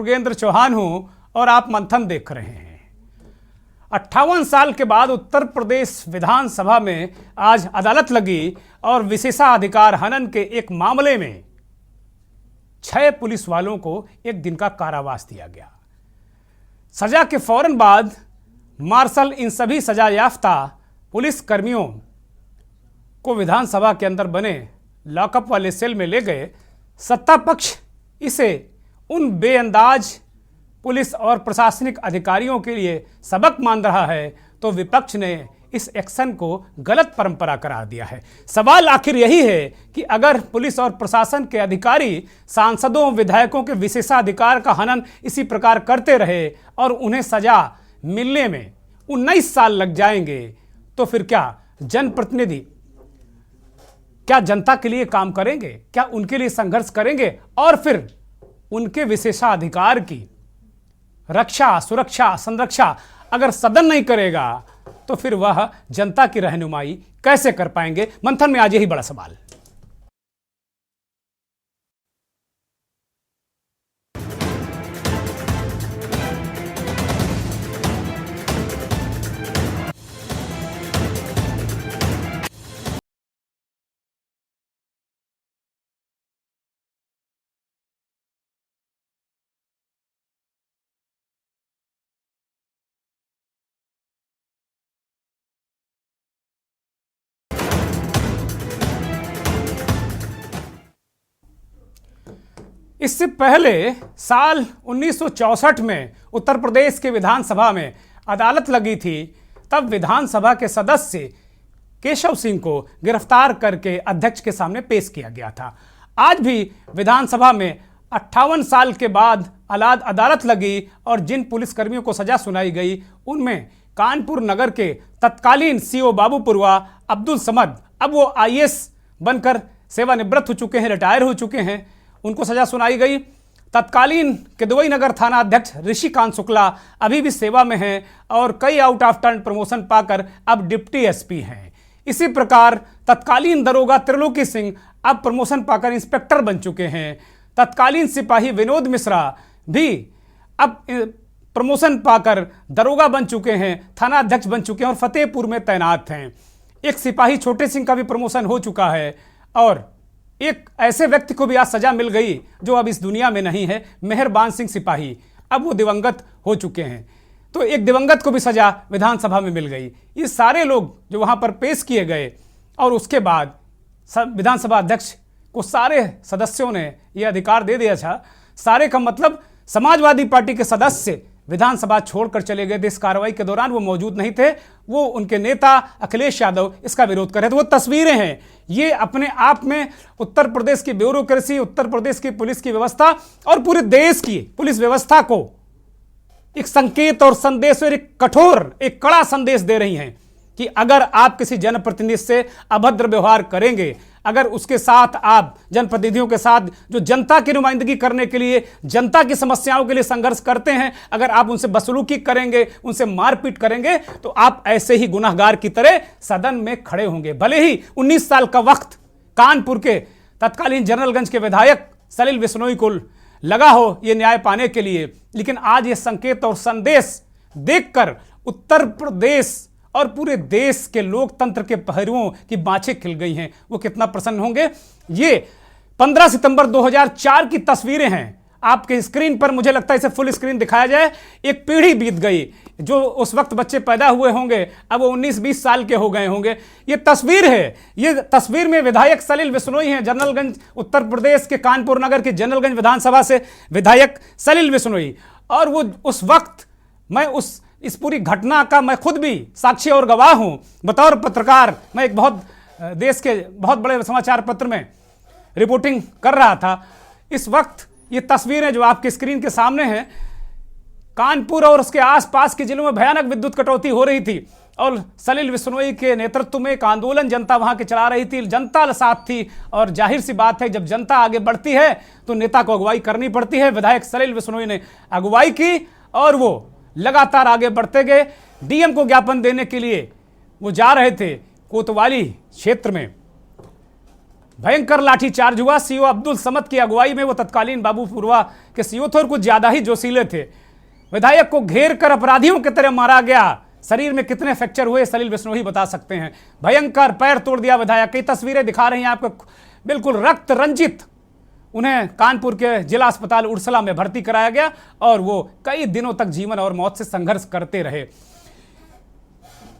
योगेंद्र चौहान हूं और आप मंथन देख रहे हैं। 58 साल के बाद उत्तर प्रदेश विधानसभा में आज अदालत लगी और विशेषाधिकार हनन के एक मामले में 6 पुलिस वालों को 1 दिन का कारावास दिया गया। सजा के फौरन बाद मार्शल इन सभी सजा याफ्ता पुलिस कर्मियों को विधानसभा के अंदर बने लॉकअप वाले सेल में ले गए। सत्ता पक्ष इसे उन बेअंदाज पुलिस और प्रशासनिक अधिकारियों के लिए सबक मान रहा है, तो विपक्ष ने इस एक्शन को गलत परंपरा करार दिया है। सवाल आखिर यही है कि अगर पुलिस और प्रशासन के अधिकारी सांसदों विधायकों के विशेषाधिकार का हनन इसी प्रकार करते रहे और उन्हें सजा मिलने में 19 साल लग जाएंगे, तो फिर क्या जनप्रतिनिधि क्या जनता के लिए काम करेंगे? क्या उनके लिए संघर्ष करेंगे? और फिर उनके विशेषाधिकार की रक्षा, सुरक्षा, संरक्षा अगर सदन नहीं करेगा तो फिर वह जनता की रहनुमाई कैसे कर पाएंगे? मंथन में आज यही बड़ा सवाल। इससे पहले साल 1964 में उत्तर प्रदेश के विधानसभा में अदालत लगी थी। तब विधानसभा के सदस्य केशव सिंह को गिरफ्तार करके अध्यक्ष के सामने पेश किया गया था। आज भी विधानसभा में 58 साल के बाद अदालत लगी और जिन पुलिसकर्मियों को सजा सुनाई गई उनमें कानपुर नगर के तत्कालीन सीओ बाबूपुरवा अब्दुल समद, अब वो आईएएस बनकर सेवानिवृत्त हो चुके हैं, रिटायर हो चुके हैं, उनको सजा सुनाई गई। तत्कालीन किदवई नगर थाना अध्यक्ष ऋषिकांत शुक्ला अभी भी सेवा में हैं और कई आउट ऑफ टर्न प्रमोशन पाकर अब डिप्टी एसपी हैं। इसी प्रकार तत्कालीन दरोगा त्रिलोकी सिंह अब प्रमोशन पाकर इंस्पेक्टर बन चुके हैं। तत्कालीन सिपाही विनोद मिश्रा भी अब प्रमोशन पाकर दरोगा बन चुके हैं, थाना अध्यक्ष बन चुके हैं और फतेहपुर में तैनात हैं। एक सिपाही छोटे सिंह का भी प्रमोशन हो चुका है और एक ऐसे व्यक्ति को भी आज सजा मिल गई जो अब इस दुनिया में नहीं है, मेहरबान सिंह सिपाही, अब वो दिवंगत हो चुके हैं। तो एक दिवंगत को भी सजा विधानसभा में मिल गई। ये सारे लोग जो वहां पर पेश किए गए और उसके बाद विधानसभा अध्यक्ष को सारे सदस्यों ने यह अधिकार दे दिया था। सारे का मतलब समाजवादी पार्टी के सदस्य विधानसभा छोड़कर चले गए थे। इस कार्रवाई के दौरान वो मौजूद नहीं थे। वो उनके नेता अखिलेश यादव इसका विरोध कर रहे थे। वो तस्वीरें हैं, ये अपने आप में उत्तर प्रदेश की ब्यूरोक्रेसी, उत्तर प्रदेश की पुलिस की व्यवस्था और पूरे देश की पुलिस व्यवस्था को एक संकेत और संदेश और एक कठोर, एक कड़ा संदेश दे रही हैं कि अगर आप किसी जनप्रतिनिधि से अभद्र व्यवहार करेंगे, अगर उसके साथ आप जनप्रतिनिधियों के साथ जो जनता की नुमाइंदगी करने के लिए, जनता की समस्याओं के लिए संघर्ष करते हैं, अगर आप उनसे बदसलूकी करेंगे, उनसे मारपीट करेंगे, तो आप ऐसे ही गुनहगार की तरह सदन में खड़े होंगे। भले ही 19 साल का वक्त कानपुर के तत्कालीन जनरलगंज के विधायक सलिल बिश्नोई को लगा हो ये न्याय पाने के लिए, लेकिन आज ये संकेत और संदेश देखकर उत्तर प्रदेश और पूरे देश के लोकतंत्र के पहरुओं की बाँछें खिल गई हैं। वो कितना प्रसन्न होंगे। ये 15 सितंबर 2004 की तस्वीरें हैं आपके स्क्रीन पर। मुझे लगता है इसे फुल स्क्रीन दिखाया जाए। एक पीढ़ी बीत गई, जो उस वक्त बच्चे पैदा हुए होंगे अब वो 19-20 साल के हो गए होंगे। ये तस्वीर है, ये तस्वीर में विधायक सलिल बिश्नोई हैं, जनरलगंज उत्तर प्रदेश के कानपुर नगर के जनरलगंज विधानसभा से विधायक सलिल बिश्नोई। और वो उस वक्त मैं इस पूरी घटना का मैं खुद भी साक्षी और गवाह हूं। बतौर पत्रकार मैं एक देश के बहुत बड़े समाचार पत्र में रिपोर्टिंग कर रहा था। इस वक्त ये तस्वीरें जो आपके स्क्रीन के सामने हैं, कानपुर और उसके आसपास के जिलों में भयानक विद्युत कटौती हो रही थी और सलिल बिश्नोई के नेतृत्व में एक आंदोलन जनता वहां के चला रही थी। जनता साथ थी और जाहिर सी बात है जब जनता आगे बढ़ती है तो नेता को अगुवाई करनी पड़ती है। विधायक सलिल बिश्नोई ने अगुवाई की और वो लगातार आगे बढ़ते गए। डीएम को ज्ञापन देने के लिए वो जा रहे थे कोतवाली क्षेत्र में। भयंकर लाठीचार्ज हुआ। सीओ अब्दुल समद की अगुवाई में वो तत्कालीन बाबूपुरवा के सीओ थे और कुछ ज्यादा ही जोशीले थे। विधायक को घेर कर अपराधियों की तरह मारा गया। शरीर में कितने फ्रैक्चर हुए सलील बिश्नोई बता सकते हैं। भयंकर, पैर तोड़ दिया विधायक। कई तस्वीरें दिखा रही हैं आपको, बिल्कुल रक्त रंजित। उन्हें कानपुर के जिला अस्पताल उर्सला में भर्ती कराया गया और वो कई दिनों तक जीवन और मौत से संघर्ष करते रहे।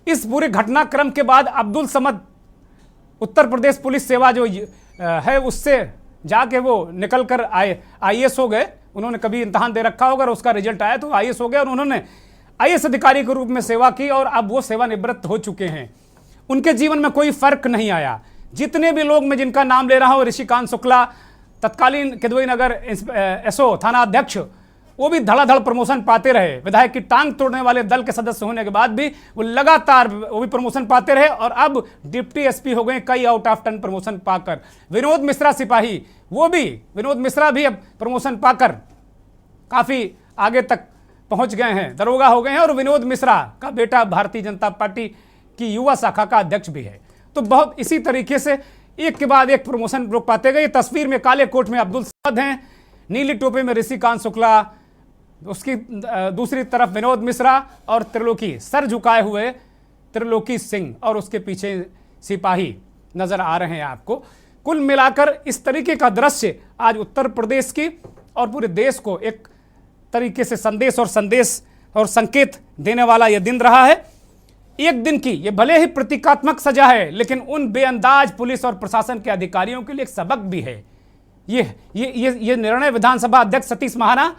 इस पूरे घटनाक्रम के बाद अब्दुल समद उत्तर प्रदेश पुलिस सेवा जो है उससे जाके वो निकल कर आईएएस हो गए। उन्होंने कभी इम्तहान दे रखा होगा और उसका रिजल्ट आया तो आईएएस हो गए और उन्होंने आईएएस अधिकारी के रूप में सेवा की और अब वो सेवानिवृत्त हो चुके हैं। उनके जीवन में कोई फर्क नहीं आया। जितने भी लोग मैं जिनका नाम ले रहा हूँ, ऋषिकांत शुक्ला तत्कालीन किदवई नगर एसओ थाना अध्यक्ष, वो भी धड़ाधड़ प्रमोशन पाते रहे। विधायक की टांग तोड़ने वाले दल के सदस्य होने के बाद भी वो लगातार वो भी प्रमोशन पाते रहे और अब डिप्टी एसपी हो गए, कई आउट ऑफ 10 प्रमोशन पाकर। विनोद मिश्रा सिपाही, वो भी विनोद मिश्रा भी अब प्रमोशन पाकर काफी आगे तक पहुंच गए हैं, दरोगा हो गए हैं और विनोद मिश्रा का बेटा भारतीय जनता पार्टी की युवा शाखा का अध्यक्ष भी है। तो बहुत इसी तरीके से एक के बाद एक प्रमोशन लोग पाते गए। तस्वीर में काले कोट में अब्दुल समद हैं, नीली टोपी में ऋषिकांत शुक्ला, उसकी दूसरी तरफ विनोद मिश्रा और त्रिलोकी, सर झुकाए हुए त्रिलोकी सिंह और उसके पीछे सिपाही नजर आ रहे हैं आपको। कुल मिलाकर इस तरीके का दृश्य आज उत्तर प्रदेश की और पूरे देश को एक तरीके से संदेश और संकेत देने वाला यह दिन रहा है। एक दिन की ये भले ही प्रतीकात्मक सजा है, लेकिन उन बेअंदाज पुलिस और प्रशासन के अधिकारियों के लिए एक सबक भी है। ये निर्णय विधानसभा अध्यक्ष सतीश महाना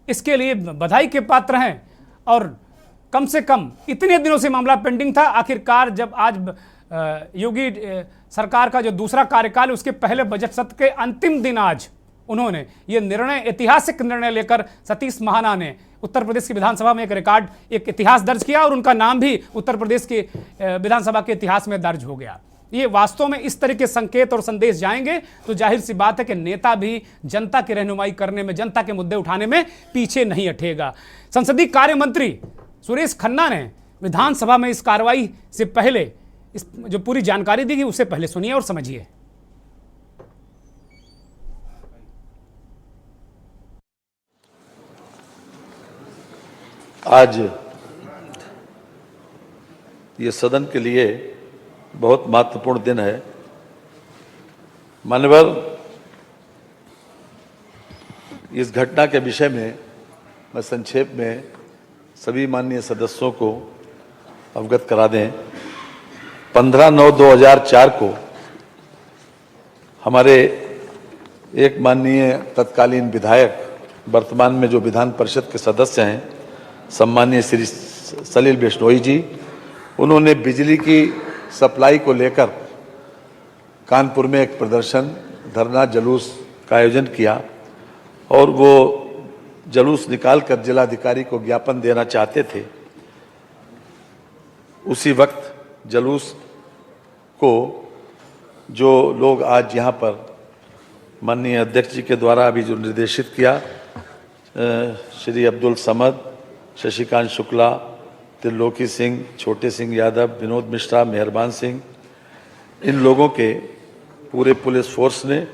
इसके लिए बधाई के पात्र हैं और कम से कम इतने दिनों से मामला पेंडिंग था। आखिरकार जब आज योगी सरकार का जो दूसरा कार्यकाल, उसके पहले बजट सत्र के अंतिम दिन आज उन्होंने ये निर्णय, ऐतिहासिक निर्णय लेकर सतीश महाना ने उत्तर प्रदेश की विधानसभा में एक इतिहास दर्ज किया और उनका नाम भी उत्तर प्रदेश के विधानसभा के इतिहास में दर्ज हो गया। ये वास्तव में इस तरह के संकेत और संदेश जाएंगे तो जाहिर सी बात है कि नेता भी जनता की रहनुमाई करने में, जनता के मुद्दे उठाने में पीछे नहीं हटेगा। संसदीय कार्य मंत्री सुरेश खन्ना ने विधानसभा में इस कार्रवाई से पहले इस जो पूरी जानकारी दी गई उससे पहले सुनिए और समझिए। आज ये सदन के लिए बहुत महत्वपूर्ण दिन है। मान्यवर, इस घटना के विषय में मैं संक्षेप में सभी माननीय सदस्यों को अवगत करा दें। 15/9/2004 को हमारे एक माननीय तत्कालीन विधायक, वर्तमान में जो विधान परिषद के सदस्य हैं, सम्माननीय श्री सलील बिश्नोई जी, उन्होंने बिजली की सप्लाई को लेकर कानपुर में एक प्रदर्शन, धरना, जुलूस का आयोजन किया और वो जुलूस निकालकर जिलाधिकारी को ज्ञापन देना चाहते थे। उसी वक्त जुलूस को जो लोग आज यहाँ पर माननीय अध्यक्ष जी के द्वारा अभी जो निर्देशित किया, श्री अब्दुल समद, शशिकांत शुक्ला, त्रिलोकी सिंह, छोटे सिंह यादव, विनोद मिश्रा, मेहरबान सिंह, इन लोगों के पूरे पुलिस फोर्स ने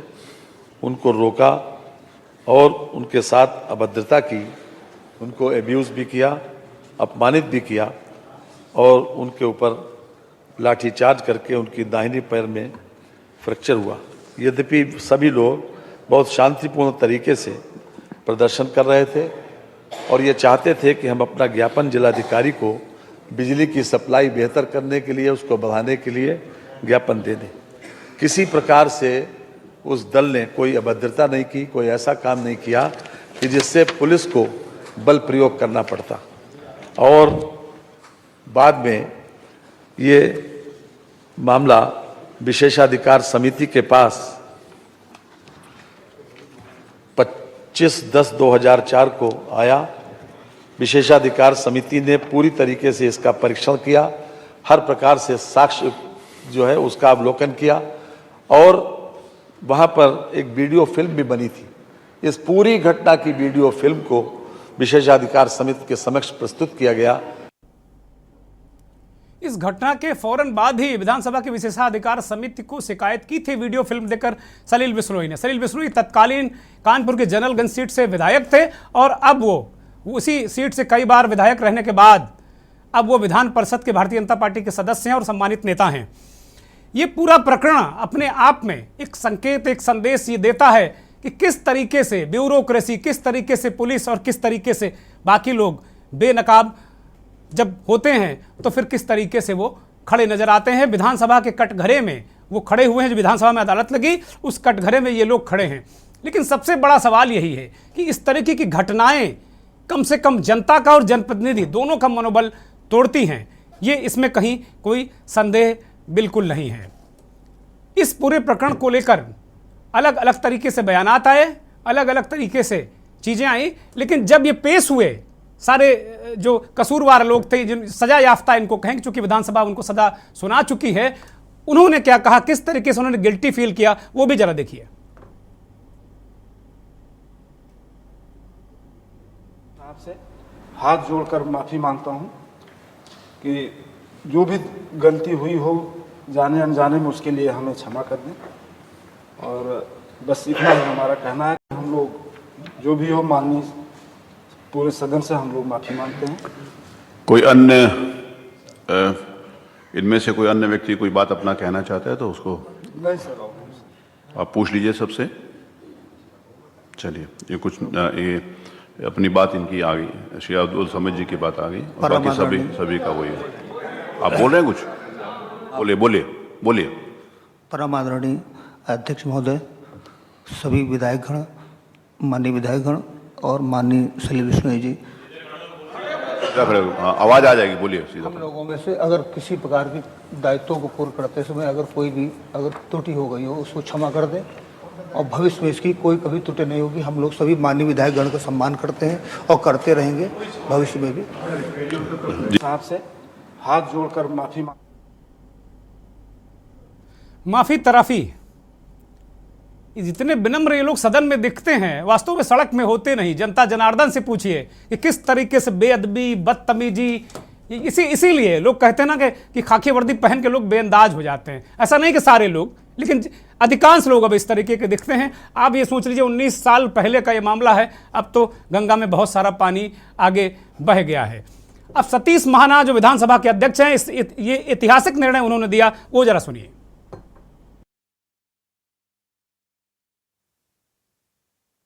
उनको रोका और उनके साथ अभद्रता की, उनको एब्यूज़ भी किया, अपमानित भी किया और उनके ऊपर लाठीचार्ज करके उनकी दाहिनी पैर में फ्रैक्चर हुआ। यद्यपि सभी लोग बहुत शांतिपूर्ण तरीके से प्रदर्शन कर रहे थे और ये चाहते थे कि हम अपना ज्ञापन जिलाधिकारी को बिजली की सप्लाई बेहतर करने के लिए, उसको बढ़ाने के लिए ज्ञापन दे दें। किसी प्रकार से उस दल ने कोई अभद्रता नहीं की, कोई ऐसा काम नहीं किया कि जिससे पुलिस को बल प्रयोग करना पड़ता। और बाद में ये मामला विशेषाधिकार समिति के पास 25/10/2004 को आया। विशेषाधिकार समिति ने पूरी तरीके से इसका परीक्षण किया, हर प्रकार से साक्ष्य जो है उसका अवलोकन किया और वहाँ पर एक वीडियो फिल्म भी बनी थी। इस पूरी घटना की वीडियो फिल्म को विशेषाधिकार समिति के समक्ष प्रस्तुत किया गया। इस घटना के फौरन बाद ही विधानसभा की विशेषाधिकार समिति को शिकायत की थी वीडियो फिल्म देखकर सलील बिश्नोई ने। सलील बिश्नोई तत्कालीन कानपुर के जनरलगंज सीट से विधायक थे और अब वो उसी सीट से कई बार विधायक रहने के बाद अब वो विधान परिषद के भारतीय जनता पार्टी के सदस्य हैं और सम्मानित नेता हैं। ये पूरा प्रकरण अपने आप में एक संकेत, एक संदेश ये देता है कि किस तरीके से ब्यूरोक्रेसी, किस तरीके से पुलिस और किस तरीके से बाकी लोग बेनकाब जब होते हैं तो फिर किस तरीके से वो खड़े नजर आते हैं। विधानसभा के कटघरे में वो खड़े हुए हैं, जो विधानसभा में अदालत लगी उस कटघरे में ये लोग खड़े हैं। लेकिन सबसे बड़ा सवाल यही है कि इस तरीके की घटनाएं कम से कम जनता का और जनप्रतिनिधि दोनों का मनोबल तोड़ती हैं, ये इसमें कहीं कोई संदेह बिल्कुल नहीं है। इस पूरे प्रकरण को लेकर अलग अलग तरीके से बयानात आए, अलग अलग तरीके से चीजें आई, लेकिन जब ये पेश हुए सारे जो कसूरवार लोग थे, जिन सजा याफ्ता इनको कहें क्योंकि विधानसभा उनको सजा सुना चुकी है, उन्होंने क्या कहा, किस तरीके से उन्होंने गिल्टी फील किया, वो भी जरा देखिए। आपसे हाथ जोड़कर माफी मांगता हूं कि जो भी गलती हुई हो जाने अनजाने में, उसके लिए हमें क्षमा कर दें। और बस इतना ही हमारा कहना है कि हम लोग जो भी हो माननीय पूरे सदन से हम लोग माफी मांगते हैं। कोई अन्य इनमें से कोई अन्य व्यक्ति कोई बात अपना कहना चाहता है तो उसको नहीं सर, आप पूछ लीजिए सबसे। चलिए, ये कुछ ये अपनी बात इनकी आ गई, श्री अब्दुल समद जी की बात आ गई और बाकी सभी का वही है। आप बोल रहे हैं कुछ? बोलिए। परम आदरणीय अध्यक्ष महोदय, सभी विधायकगण, माननीय विधायकगण और माननीय सलील बिश्नोई जी, आवाज आ जाएगी, बोलिए सीधा। हम लोगों में से अगर किसी प्रकार की दायित्वों को पूर्ण करते समय अगर कोई भी त्रुटि हो गई हो, उसको क्षमा कर दें और भविष्य में इसकी कोई कभी त्रुटि नहीं होगी। हम लोग सभी माननीय विधायकगण का सम्मान करते हैं और करते रहेंगे भविष्य में भी। साहब से हाथ जोड़कर माफी तराफी, जितने विनम्र ये लोग सदन में दिखते हैं वास्तव में सड़क में होते नहीं। जनता जनार्दन से पूछिए कि किस तरीके से बेअदबी, बदतमीजी, इसीलिए लोग कहते हैं ना कि खाकी वर्दी पहन के लोग बेअंदाज हो जाते हैं। ऐसा नहीं कि सारे लोग, लेकिन अधिकांश लोग अब इस तरीके के दिखते हैं। आप ये सोच लीजिए 19 साल पहले का ये मामला है, अब तो गंगा में बहुत सारा पानी आगे बह गया है। अब सतीश महाना जो विधानसभा के अध्यक्ष हैं, ये ऐतिहासिक निर्णय उन्होंने दिया, वो जरा सुनिए।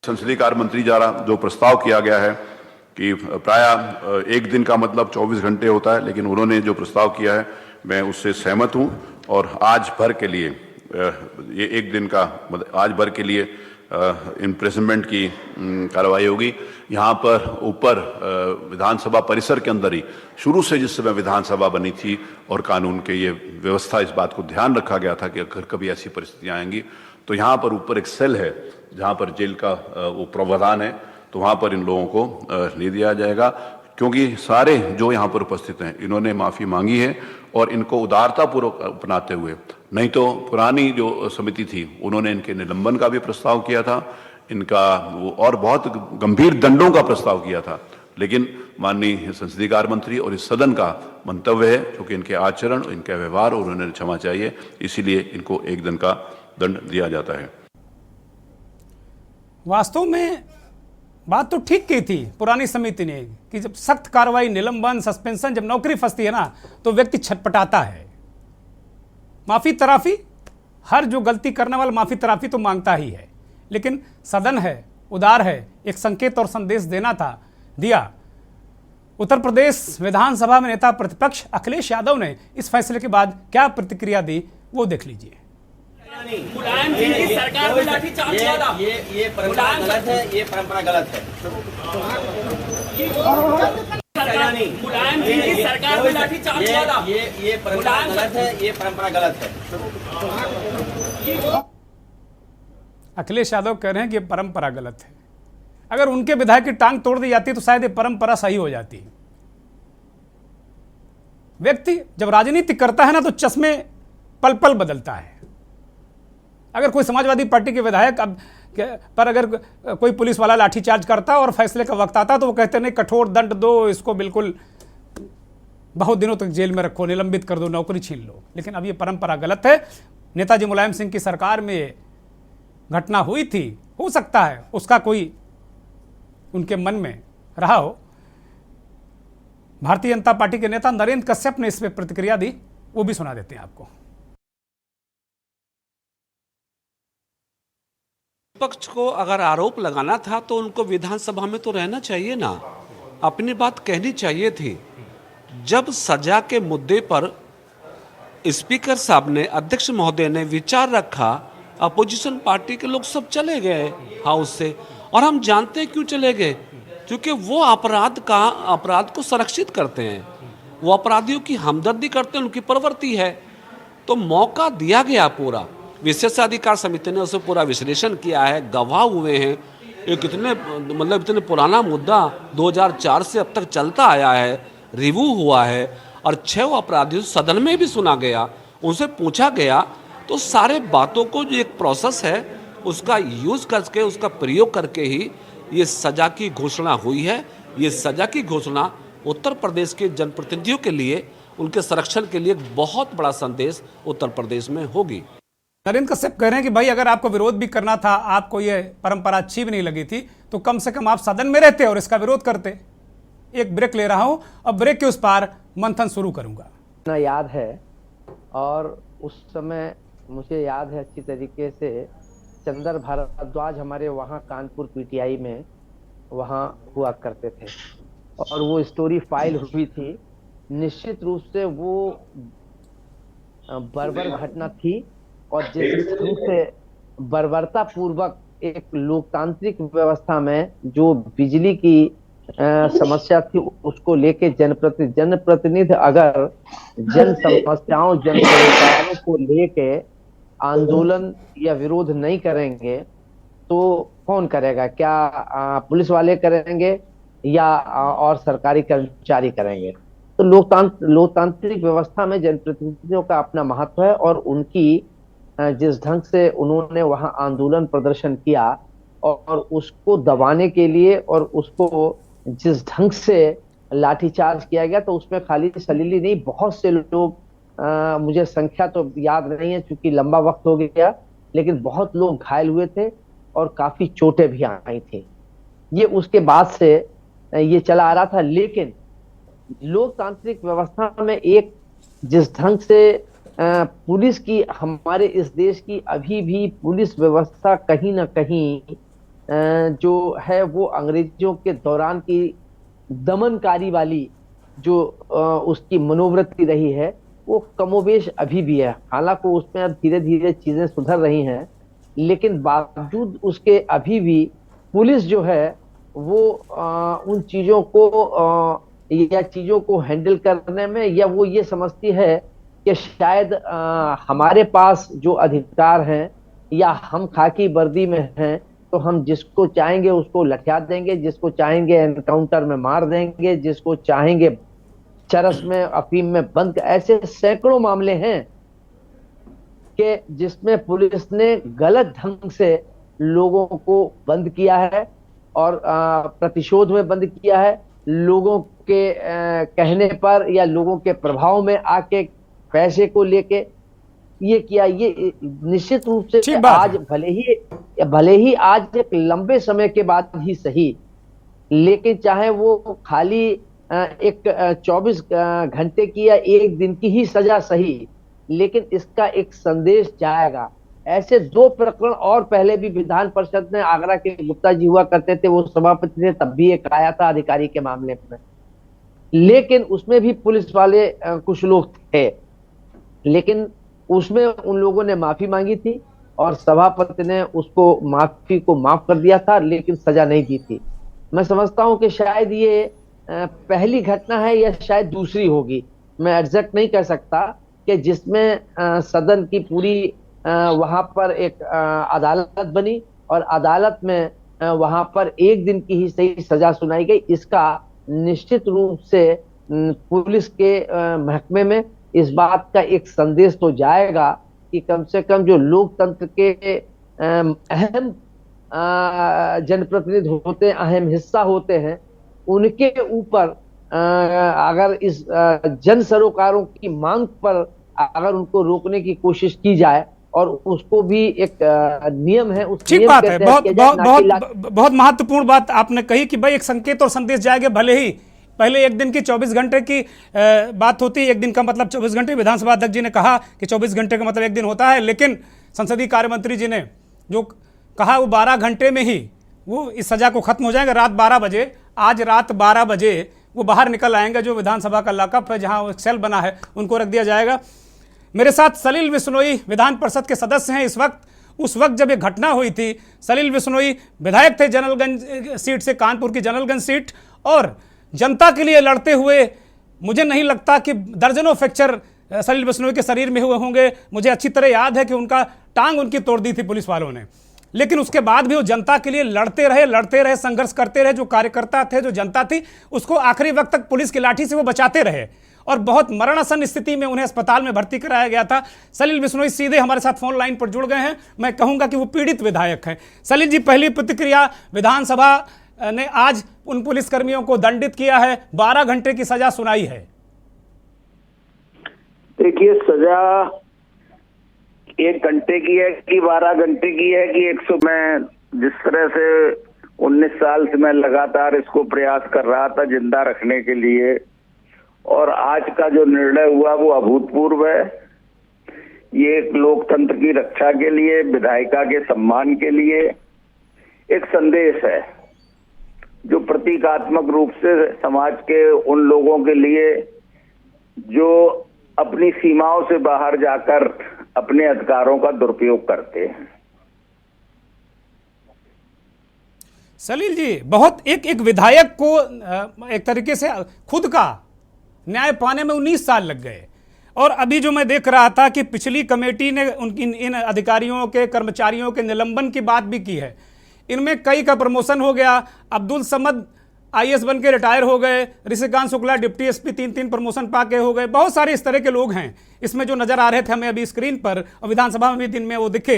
संसदीय कार्य मंत्री द्वारा जो प्रस्ताव किया गया है कि प्राय एक दिन का मतलब 24 घंटे होता है, लेकिन उन्होंने जो प्रस्ताव किया है मैं उससे सहमत हूं और आज भर के लिए ये एक दिन का आज भर के लिए इम्प्रिजनमेंट की कार्रवाई होगी। यहाँ पर ऊपर विधानसभा परिसर के अंदर ही शुरू से जिस समय विधानसभा बनी थी और कानून के ये व्यवस्था, इस बात को ध्यान रखा गया था कि अगर कभी ऐसी परिस्थितियाँ आएंगी तो यहाँ पर ऊपर एक सेल है जहाँ पर जेल का वो प्रावधान है, तो वहाँ पर इन लोगों को ले दिया जाएगा। क्योंकि सारे जो यहाँ पर उपस्थित हैं इन्होंने माफ़ी मांगी है और इनको उदारतापूर्वक अपनाते हुए, नहीं तो पुरानी जो समिति थी उन्होंने इनके निलंबन का भी प्रस्ताव किया था, इनका वो और बहुत गंभीर दंडों का प्रस्ताव किया था। लेकिन माननीय संसदीय कार्य मंत्री और इस सदन का मंतव्य है, क्योंकि इनके आचरण, इनके व्यवहार और उन्हें क्षमा चाहिए, इसीलिए इनको एक दिन का दंड दिया जाता है। वास्तव में बात तो ठीक की थी पुरानी समिति ने कि जब सख्त कार्रवाई, निलंबन, सस्पेंशन, जब नौकरी फंसती है ना तो व्यक्ति छटपटाता है। माफी तराफी, हर जो गलती करने वाला माफी तराफी तो मांगता ही है, लेकिन सदन है, उदार है, एक संकेत और संदेश देना था, दिया। उत्तर प्रदेश विधानसभा में नेता प्रतिपक्ष अखिलेश यादव ने इस फैसले के बाद क्या प्रतिक्रिया दी, वो देख लीजिए। मुलायम सिंह की सरकार में लाठीचार्ज हुआ था। ये परंपरा गलत है, ये परंपरा गलत है। मुलायम सिंह की सरकार में लाठीचार्ज हुआ था। ये परंपरा गलत है, ये परंपरा गलत है। अखिलेश यादव कह रहे हैं कि ये परंपरा गलत है। अगर उनके विधायक की टांग तोड़ दी जाती तो शायद ये परंपरा सही हो जाती। व्यक्ति जब राजनीति करता है ना तो चश्मे पल पल बदलता है। अगर कोई समाजवादी पार्टी के विधायक पर अगर कोई पुलिस वाला लाठीचार्ज करता और फैसले का वक्त आता तो वो कहते नहीं कठोर दंड दो इसको, बिल्कुल बहुत दिनों तक जेल में रखो, निलंबित कर दो, नौकरी छीन लो। लेकिन अब ये परंपरा गलत है। नेताजी मुलायम सिंह की सरकार में ये घटना हुई थी, हो सकता है उसका कोई उनके मन में रहा हो। भारतीय जनता पार्टी के नेता नरेंद्र कश्यप ने इस पर प्रतिक्रिया दी, वो भी सुना देते हैं आपको। पक्ष को अगर आरोप लगाना था तो उनको विधानसभा में तो रहना चाहिए ना, अपनी बात कहनी चाहिए थी। जब सजा के मुद्दे पर स्पीकर साहब ने, अध्यक्ष महोदय ने विचार रखा, अपोजिशन पार्टी के लोग सब चले गए हाउस से। और हम जानते हैं क्यों चले गए, क्योंकि वो अपराध को संरक्षित करते हैं, वो अपराधियों की हमदर्दी करते हैं, उनकी प्रवृत्ति है। तो मौका दिया गया पूरा। विशेषाधिकार समिति ने उसे पूरा विश्लेषण किया है, गवाह हुए हैं। एक इतने पुराना मुद्दा 2004 से अब तक चलता आया है, रिव्यू हुआ है और 6 अपराधियों सदन में भी सुना गया, उनसे पूछा गया। तो सारे बातों को जो एक प्रोसेस है उसका यूज करके, उसका प्रयोग करके ही ये सजा की घोषणा हुई है। ये सजा की घोषणा उत्तर प्रदेश के जनप्रतिनिधियों के लिए, उनके संरक्षण के लिए एक बहुत बड़ा संदेश उत्तर प्रदेश में होगी। नरेंद्र कश्यप कह रहे हैं कि भाई अगर आपको विरोध भी करना था, आपको ये परंपरा अच्छी भी नहीं लगी थी, तो कम से कम आप सदन में रहते और इसका विरोध करते। एक ब्रेक ले रहा हूं, अब ब्रेक के उस पार मंथन शुरू करूंगा। ना याद है, और उस समय मुझे याद है अच्छी तरीके से, चंद्र भारद्वाज हमारे वहाँ कानपुर पीटीआई में वहाँ हुआ करते थे और वो स्टोरी फाइल हुई थी। निश्चित रूप से वो बर्बर घटना थी और जिस ढंग से बर्बरता पूर्वक एक लोकतांत्रिक व्यवस्था में जो बिजली की समस्या थी उसको लेके जनप्रतिनिधि अगर जन समस्याओं, जन परेशानियों को लेके आंदोलन या विरोध नहीं करेंगे तो कौन करेगा? क्या पुलिस वाले करेंगे या और सरकारी कर्मचारी करेंगे? तो लोकतांत्रिक व्यवस्था में जनप्रतिनिधियों का अपना महत्व है और उनकी जिस ढंग से उन्होंने वहां आंदोलन प्रदर्शन किया और उसको दबाने के लिए और उसको जिस ढंग से लाठीचार्ज किया गया, तो उसमें खाली सलीली नहीं, बहुत से लोग, मुझे संख्या तो याद नहीं है क्योंकि लंबा वक्त हो गया, लेकिन बहुत लोग घायल हुए थे और काफी चोटें भी आई थी। ये उसके बाद से ये चला आ रहा था। लेकिन लोकतांत्रिक व्यवस्था में एक जिस ढंग से पुलिस की, हमारे इस देश की अभी भी पुलिस व्यवस्था कहीं ना कहीं जो है वो अंग्रेजों के दौरान की दमनकारी वाली जो उसकी मनोवृत्ति रही है वो कमोबेश अभी भी है। हालांकि उसमें अब धीरे धीरे चीजें सुधर रही हैं, लेकिन बावजूद उसके अभी भी पुलिस जो है वो उन चीजों को या चीजों को हैंडल करने में, या वो ये समझती है कि शायद हमारे पास जो अधिकार हैं या हम खाकी वर्दी में हैं तो हम जिसको चाहेंगे उसको लठिया देंगे, जिसको चाहेंगे एनकाउंटर में मार देंगे, जिसको चाहेंगे चरस में, अफीम में बंद। ऐसे सैकड़ों मामले हैं कि जिसमें पुलिस ने गलत ढंग से लोगों को बंद किया है और प्रतिशोध में बंद किया है, लोगों के कहने पर या लोगों के प्रभाव में आके पैसे को लेके ये किया। ये निश्चित रूप से आज भले ही आज एक लंबे समय के बाद ही सही, लेकिन चाहे वो खाली एक 24 घंटे की या एक दिन की ही सजा सही, लेकिन इसका एक संदेश जाएगा। ऐसे 2 प्रकरण और पहले भी विधान परिषद में, आगरा के गुप्ता जी हुआ करते थे, वो सभापति थे, तब भी एक आया था अधिकारी के मामले में, लेकिन उसमें भी पुलिस वाले कुछ लोग थे, लेकिन उसमें उन लोगों ने माफी मांगी थी और सभापति ने उसको माफी को माफ कर दिया था, लेकिन सजा नहीं दी थी। मैं समझता हूं कि शायद ये पहली घटना है या शायद दूसरी होगी, मैं एग्जैक्ट नहीं कर सकता, कि जिसमें सदन की पूरी वहां पर एक अदालत बनी और अदालत में वहां पर एक दिन की ही सही सजा सुनाई गई। इसका निश्चित रूप से पुलिस के महकमे में इस बात का एक संदेश तो जाएगा कि कम से कम जो लोकतंत्र के अहम जनप्रतिनिधि होते हैं, अहम हिस्सा होते हैं, उनके ऊपर अगर इस जन सरोकारों की मांग पर अगर उनको रोकने की कोशिश की जाए और उसको भी एक नियम है, उस ठीक नियम बात के है। तहत बहुत किया जाए, बहुत ना कि बहुत बहुत महत्वपूर्ण बात आपने कही कि भाई एक संकेत और संदेश जाएगा। भले ही पहले एक दिन की 24 घंटे की बात होती, एक दिन का मतलब 24 घंटे, विधानसभा अध्यक्ष जी ने कहा कि 24 घंटे का मतलब एक दिन होता है, लेकिन संसदीय कार्य मंत्री जी ने जो कहा वो 12 घंटे में ही वो इस सजा को खत्म हो जाएगा। रात 12 बजे, आज रात 12 बजे वो बाहर निकल आएंगे। जो विधानसभा का लॉकअप है, जहां एक सेल बना है, उनको रख दिया जाएगा। मेरे साथ सलील बिश्नोई विधान परिषद के सदस्य हैं इस वक्त। उस वक्त जब ये घटना हुई थी, सलील बिश्नोई विधायक थे जनरलगंज सीट से, कानपुर की जनरलगंज सीट, और जनता के लिए लड़ते हुए मुझे नहीं लगता कि दर्जनों फ्रैक्चर सलील बिश्नोई के शरीर में हुए होंगे। मुझे अच्छी तरह याद है कि उनका टांग उनकी तोड़ दी थी पुलिस वालों ने, लेकिन उसके बाद भी वो जनता के लिए लड़ते रहे, संघर्ष करते रहे। जो कार्यकर्ता थे, जो जनता थी, उसको आखिरी वक्त तक पुलिस की लाठी से वो बचाते रहे और बहुत मरणासन स्थिति में उन्हें अस्पताल में भर्ती कराया गया था। सलील बिश्नोई सीधे हमारे साथ फोन लाइन पर जुड़ गए हैं। मैं कहूंगा कि वो पीड़ित विधायक हैं। सलील जी, पहली प्रतिक्रिया, विधानसभा ने आज उन पुलिसकर्मियों को दंडित किया है, 12 घंटे की सजा सुनाई है। देखिए, सजा 1 घंटे की है कि 12 घंटे की है कि 100, मैं जिस तरह से 19 साल से मैं लगातार इसको प्रयास कर रहा था जिंदा रखने के लिए, और आज का जो निर्णय हुआ वो अभूतपूर्व है। ये एक लोकतंत्र की रक्षा के लिए, विधायिका के सम्मान के लिए एक संदेश है, जो प्रतीकात्मक रूप से समाज के उन लोगों के लिए जो अपनी सीमाओं से बाहर जाकर अपने अधिकारों का दुरुपयोग करते हैं। सलील जी, बहुत एक विधायक को एक तरीके से खुद का न्याय पाने में 19 साल लग गए, और अभी जो मैं देख रहा था कि पिछली कमेटी ने इन अधिकारियों के, कर्मचारियों के निलंबन की बात भी की है। इनमें कई का प्रमोशन हो गया। अब्दुल समद IAS बन के रिटायर हो गए, Rishikant Shukla deputy SP 3 promotion पाके हो गए। बहुत सारे इस तरह के लोग हैं इसमें जो नजर आ रहे थे हमें अभी स्क्रीन पर, और विधानसभा में भी दिन में वो दिखे।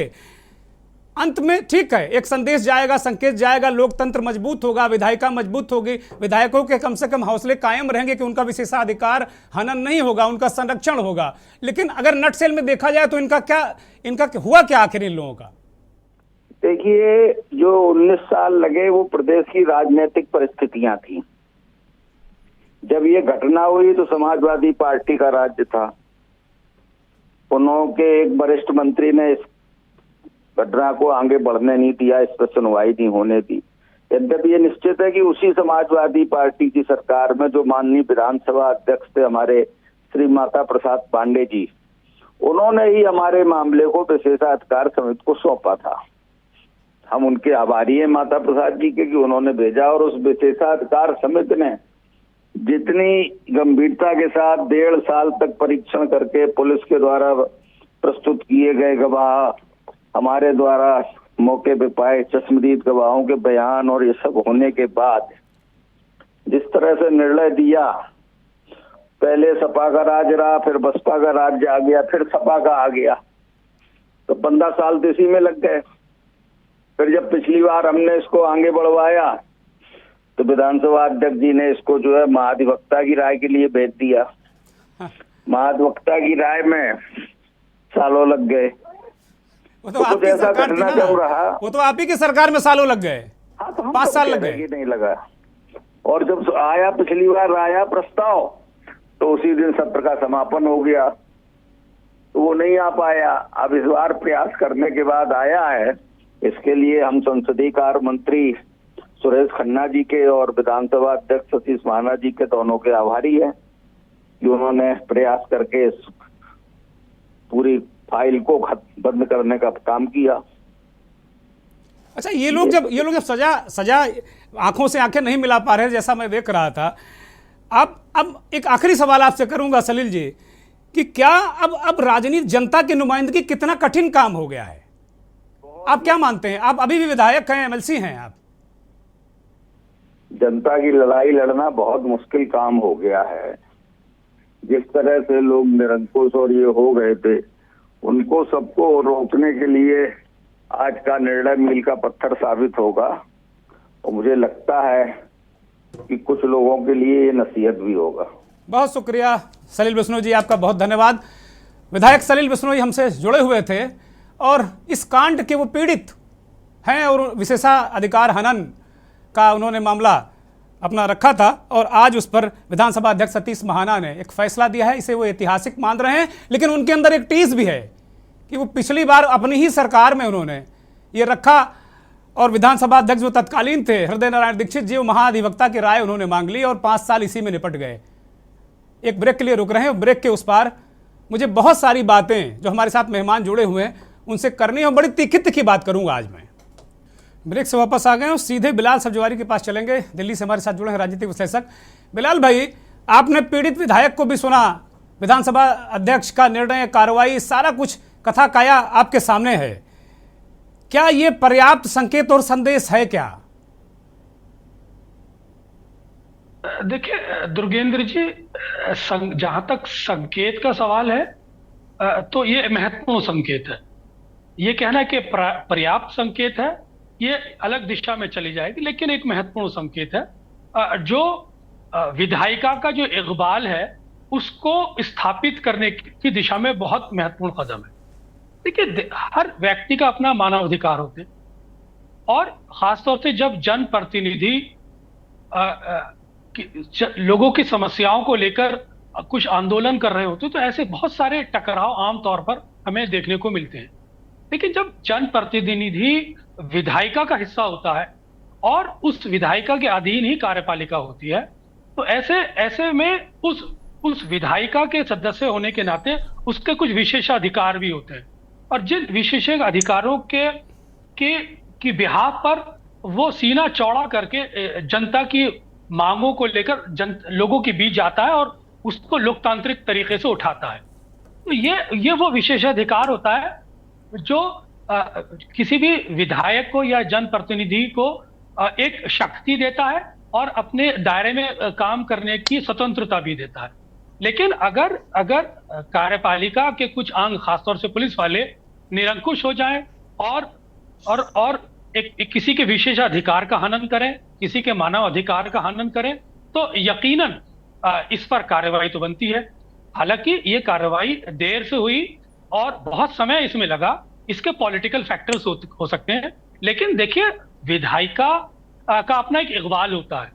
अंत में ठीक है, एक संदेश जाएगा, संकेत जाएगा, लोकतंत्र मजबूत होगा, विधायिका मजबूत होगी, विधायकों के कम से कम हौसले कायम रहेंगे कि उनका विशेषाधिकार हनन नहीं होगा, उनका संरक्षण होगा। लेकिन अगर नटसेल में देखा जाए तो इनका हुआ क्या आखिर इन लोगों का? देखिए, जो 19 साल लगे वो प्रदेश की राजनीतिक परिस्थितियां थी। जब ये घटना हुई तो समाजवादी पार्टी का राज्य था। उन्होंने एक वरिष्ठ मंत्री ने इस घटना को आगे बढ़ने नहीं दिया, इस पर सुनवाई नहीं होने दी। यद्यपि ये निश्चित है कि उसी समाजवादी पार्टी की सरकार में जो माननीय विधानसभा अध्यक्ष थे हमारे श्री माता प्रसाद पांडे जी, उन्होंने ही हमारे मामले को विशेषाधिकार समिति को सौंपा था। हम उनके आभारी हैं माता प्रसाद जी के कि उन्होंने भेजा, और उस विशेषाधिकार समिति ने जितनी गंभीरता के साथ 1.5 साल तक परीक्षण करके पुलिस के द्वारा प्रस्तुत किए गए गवाह, हमारे द्वारा मौके पे पाए चश्मदीद गवाहों के बयान, और ये सब होने के बाद जिस तरह से निर्णय दिया, पहले सपा का राज रहा, फिर बसपा का राज्य आ गया, फिर सपा का आ गया, तो 15 साल तो इसी में लग गए। फिर जब पिछली बार हमने इसको आगे बढ़वाया तो विधानसभा अध्यक्ष जी ने इसको जो है महाधिवक्ता की राय के लिए भेज दिया। महाधिवक्ता की राय में सालों लग गए। वो तो आपकी सरकार थी ना, वो तो आप ही की सरकार में सालों लग गए। हाँ, तो 5 साल लग गए। नहीं लगा। और जब आया पिछली बार आया प्रस्ताव तो उसी दिन सत्र का समापन हो गया, तो वो नहीं आ पाया। अब इस बार प्रयास करने के बाद आया है। इसके लिए हम संसदीय कार्य मंत्री सुरेश खन्ना जी के और विधानसभा अध्यक्ष सतीश महाना जी के दोनों के आभारी हैं कि उन्होंने प्रयास करके इस पूरी फाइल को बंद करने का काम किया। अच्छा, ये लोग जब सजा आंखों से आंखें नहीं मिला पा रहे, जैसा मैं देख रहा था, अब एक आखिरी सवाल आपसे करूंगा सलील जी, कि क्या अब राजनीति, जनता की नुमाइंदगी कितना कठिन काम हो गया है? आप क्या मानते हैं? आप अभी भी विधायक हैं, MLC हैं आप। जनता की लड़ाई लड़ना बहुत मुश्किल काम हो गया है। जिस तरह से लोग निरंकुश और ये हो गए थे, उनको सबको रोकने के लिए आज का निर्णय मील का पत्थर साबित होगा। और मुझे लगता है कि कुछ लोगों के लिए ये नसीहत भी होगा। बहुत शुक्रिया सलील बिश्नोई जी, आपका बहुत धन्यवाद। विधायक सलील बिश्नोई हमसे जुड़े हुए थे और इस कांड के वो पीड़ित हैं और विशेषाधिकार हनन का उन्होंने मामला अपना रखा था और आज उस पर विधानसभा अध्यक्ष सतीश महाना ने एक फैसला दिया है। इसे वो ऐतिहासिक मान रहे हैं, लेकिन उनके अंदर एक टीस भी है कि वो पिछली बार अपनी ही सरकार में उन्होंने ये रखा और विधानसभा अध्यक्ष जो तत्कालीन थे हृदय नारायण दीक्षित जी, वो महाधिवक्ता की राय उन्होंने मांग ली और 5 साल इसी में निपट गए। एक ब्रेक के लिए रुक रहे हैं, ब्रेक के उस पार मुझे बहुत सारी बातें जो हमारे साथ मेहमान जुड़े हुए हैं उनसे करनी है और बड़ी तीखी तीखी बात करूंगा आज मैं। ब्रेक से वापस आ गए और सीधे बिलाल सब्जवारी के पास चलेंगे। दिल्ली से हमारे साथ जुड़े हैं राजनीतिक विश्लेषक बिलाल भाई। आपने पीड़ित विधायक को भी सुना, विधानसभा अध्यक्ष का निर्णय, कार्रवाई, सारा कुछ कथा काया आपके सामने है। क्या ये पर्याप्त संकेत और संदेश है क्या? देखिए दुर्गेंद्र जी, जहां तक संकेत का सवाल है तो ये महत्वपूर्ण संकेत है। ये कहना कि पर्याप्त संकेत है, ये अलग दिशा में चली जाएगी, लेकिन एक महत्वपूर्ण संकेत है जो विधायिका का जो इकबाल है उसको स्थापित करने की दिशा में बहुत महत्वपूर्ण कदम है। देखिए, हर व्यक्ति का अपना मानवाधिकार होते हैं और खासतौर से जब जनप्रतिनिधि लोगों की समस्याओं को लेकर कुछ आंदोलन कर रहे होते तो ऐसे बहुत सारे टकराव आमतौर पर हमें देखने को मिलते हैं। लेकिन जब जनप्रतिनिधि विधायिका का हिस्सा होता है और उस विधायिका के अधीन ही कार्यपालिका होती है, तो ऐसे में उस विधायिका के सदस्य होने के नाते उसके कुछ विशेषाधिकार भी होते हैं और जिन विशेषाधिकारों की बिहाफ पर वो सीना चौड़ा करके जनता की मांगों को लेकर लोगों के बीच जाता है और उसको लोकतांत्रिक तरीके से उठाता है। तो ये वो विशेषाधिकार होता है जो किसी भी विधायक को या जनप्रतिनिधि को एक शक्ति देता है और अपने दायरे में काम करने की स्वतंत्रता भी देता है। लेकिन अगर कार्यपालिका के कुछ अंग, खासतौर से पुलिस वाले, निरंकुश हो जाएं और एक किसी के विशेषाधिकार का हनन करें, किसी के मानव अधिकार का हनन करें, तो यकीनन इस पर कार्रवाई तो बनती है। हालांकि ये कार्रवाई देर से हुई और बहुत समय इसमें लगा, इसके पॉलिटिकल फैक्टर्स हो सकते हैं, लेकिन देखिए विधायिका का अपना एक इकबाल होता है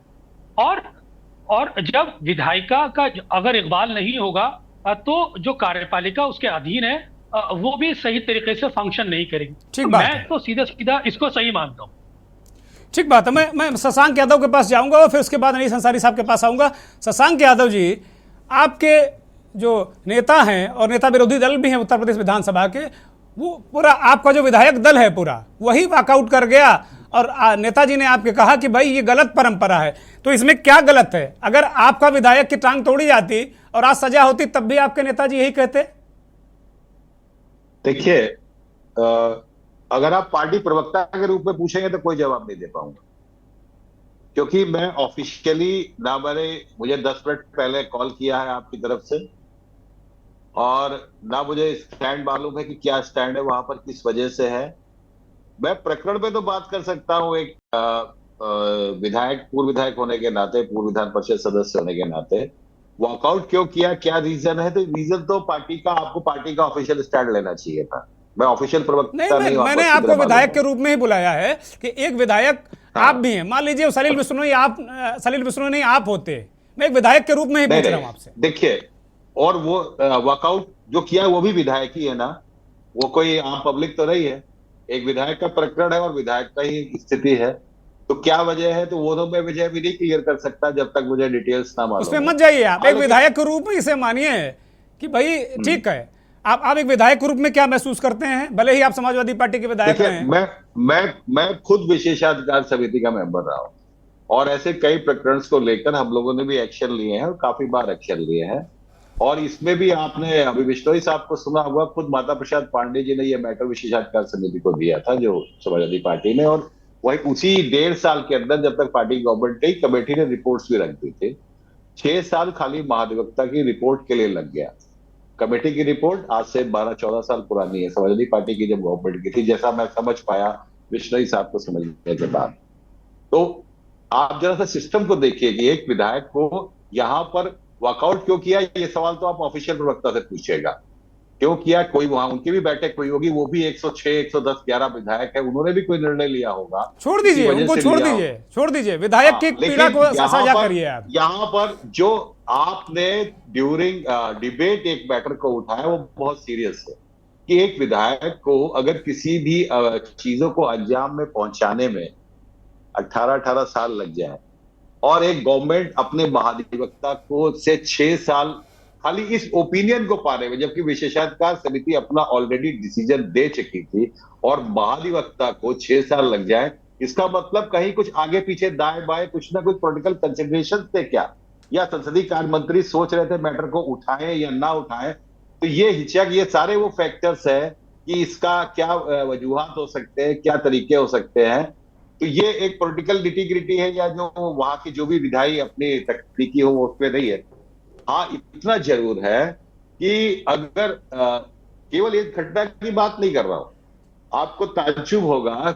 और जब विधायिका का अगर इकबाल नहीं होगा तो जो कार्यपालिका उसके अधीन है वो भी सही तरीके से फंक्शन नहीं करेगी। ठीक बात है। मैं तो सीधा इसको सही मानता हूँ। ठीक बात है। मैं शशांक यादव के पास जाऊंगा और फिर उसके बाद अनीस अंसारी साहब के पास आऊंगा। शशांक यादव जी, आपके जो नेता हैं और नेता विरोधी दल भी हैं उत्तर प्रदेश विधानसभा के, वो पूरा आपका जो विधायक दल है पूरा वही वॉकआउट कर गया और नेताजी ने आपके कहा कि भाई ये गलत परंपरा है। तो इसमें क्या गलत है? अगर आपका विधायक की टांग तोड़ी जाती और आज सजा होती तब भी आपके नेताजी यही कहते? देखिए, अगर आप पार्टी प्रवक्ता के रूप में पूछेंगे तो कोई जवाब नहीं दे पाऊंगा, क्योंकि मैं ऑफिशियली मुझे 10 मिनट पहले कॉल किया है आपकी तरफ से और ना मुझे स्टैंड मालूम है कि क्या स्टैंड है वहां पर, किस वजह से है। मैं प्रकरण पे तो बात कर सकता हूं, एक पूर्व विधायक होने के नाते, पूर्व विधान परिषद सदस्य होने के नाते वॉकआउट क्यों किया, क्या रीजन है। तो रीजन तो आपको पार्टी का ऑफिशियल स्टैंड लेना चाहिए था। मैं ऑफिशियल प्रवक्ता नहीं, मैंने आपको विधायक के रूप में ही बुलाया है कि एक विधायक आप भी हैं। मान लीजिए सलील बिश्नोई नहीं आप होते, मैं एक विधायक के रूप में ही पूछ रहा हूं आपसे। देखिए, और वो वॉकआउट जो किया है वो भी विधायक ही है ना, वो कोई आम पब्लिक तो नहीं है। एक विधायक का प्रकरण है और विधायक का ही स्थिति है, तो क्या वजह है तो वो तो मैं विजय भी नहीं क्लियर कर सकता जब तक मुझे डिटेल्स ना मालूम। उसमें मत जाइए आप, एक विधायक के रूप में इसे मानिए कि भाई ठीक है। आप एक विधायक के रूप में क्या महसूस करते हैं, भले ही आप समाजवादी पार्टी के विधायक हैं? मैं खुद विशेषाधिकार समिति का मेंबर रहा हूं और ऐसे कई प्रकरण को लेकर हम लोगों ने भी एक्शन लिए हैं और काफी बार एक्शन लिए हैं। और इसमें भी आपने अभी बिश्नोई साहब को सुना होगा, खुद माता प्रसाद पांडे जी ने यह मैटर विशेषाधिकार समिति को दिया था जो समाजवादी पार्टी ने, और वही उसी 1.5 साल के अंदर जब तक पार्टी गवर्नमेंट थी कमेटी ने रिपोर्ट्स भी रख दी थी। 6 साल खाली महाधिवक्ता की रिपोर्ट के लिए लग गया। कमेटी की रिपोर्ट आज से 12-14 साल पुरानी है, समाजवादी पार्टी की जब गवर्नमेंट की थी, जैसा मैं समझ पाया बिश्नोई साहब को समझने के बाद। तो आप जरा सा सिस्टम को देखिए कि एक विधायक को यहां पर वॉकआउट क्यों किया, ये सवाल तो आप ऑफिशियल प्रवक्ता से पूछिएगा। क्यों किया, कोई वहां उनकी भी बैठक हुई होगी, वो भी 106, 110, 11 विधायक है, उन्होंने भी कोई निर्णय लिया होगा। छोड़ दीजिए उनको, छोड़ दीजिए विधायक की पीड़ा को साझा करिए आप। यहाँ पर जो आपने ड्यूरिंग डिबेट एक मैटर को उठाया वो बहुत सीरियस है कि एक विधायक को अगर किसी भी चीजों को अंजाम में पहुंचाने में 18 साल लग जाए और एक गवर्नमेंट अपने महाधिवक्ता को से 6 साल खाली इस ओपिनियन को पाने में, जबकि विशेषाधिकार समिति अपना ऑलरेडी डिसीजन दे चुकी थी और महाधिवक्ता को 6 साल लग जाए, इसका मतलब कहीं कुछ आगे पीछे दाएं बाएं कुछ ना कुछ पॉलिटिकल कंसिडरेशन थे क्या, या संसदीय कार्य मंत्री सोच रहे थे मैटर को उठाएं या ना उठाएं। तो ये हिचक, ये सारे वो फैक्टर्स है कि इसका क्या वजूहात हो सकते हैं, क्या तरीके हो सकते हैं। तो ये एक पॉलिटिकल निटी-ग्रिटी है या जो वहां की जो भी विधायी अपनी तकनीकी हो उसमें नहीं है। हाँ, इतना जरूर है कि अगर केवल एक घटना की बात नहीं कर रहा हूं, आपको ताज्जुब होगा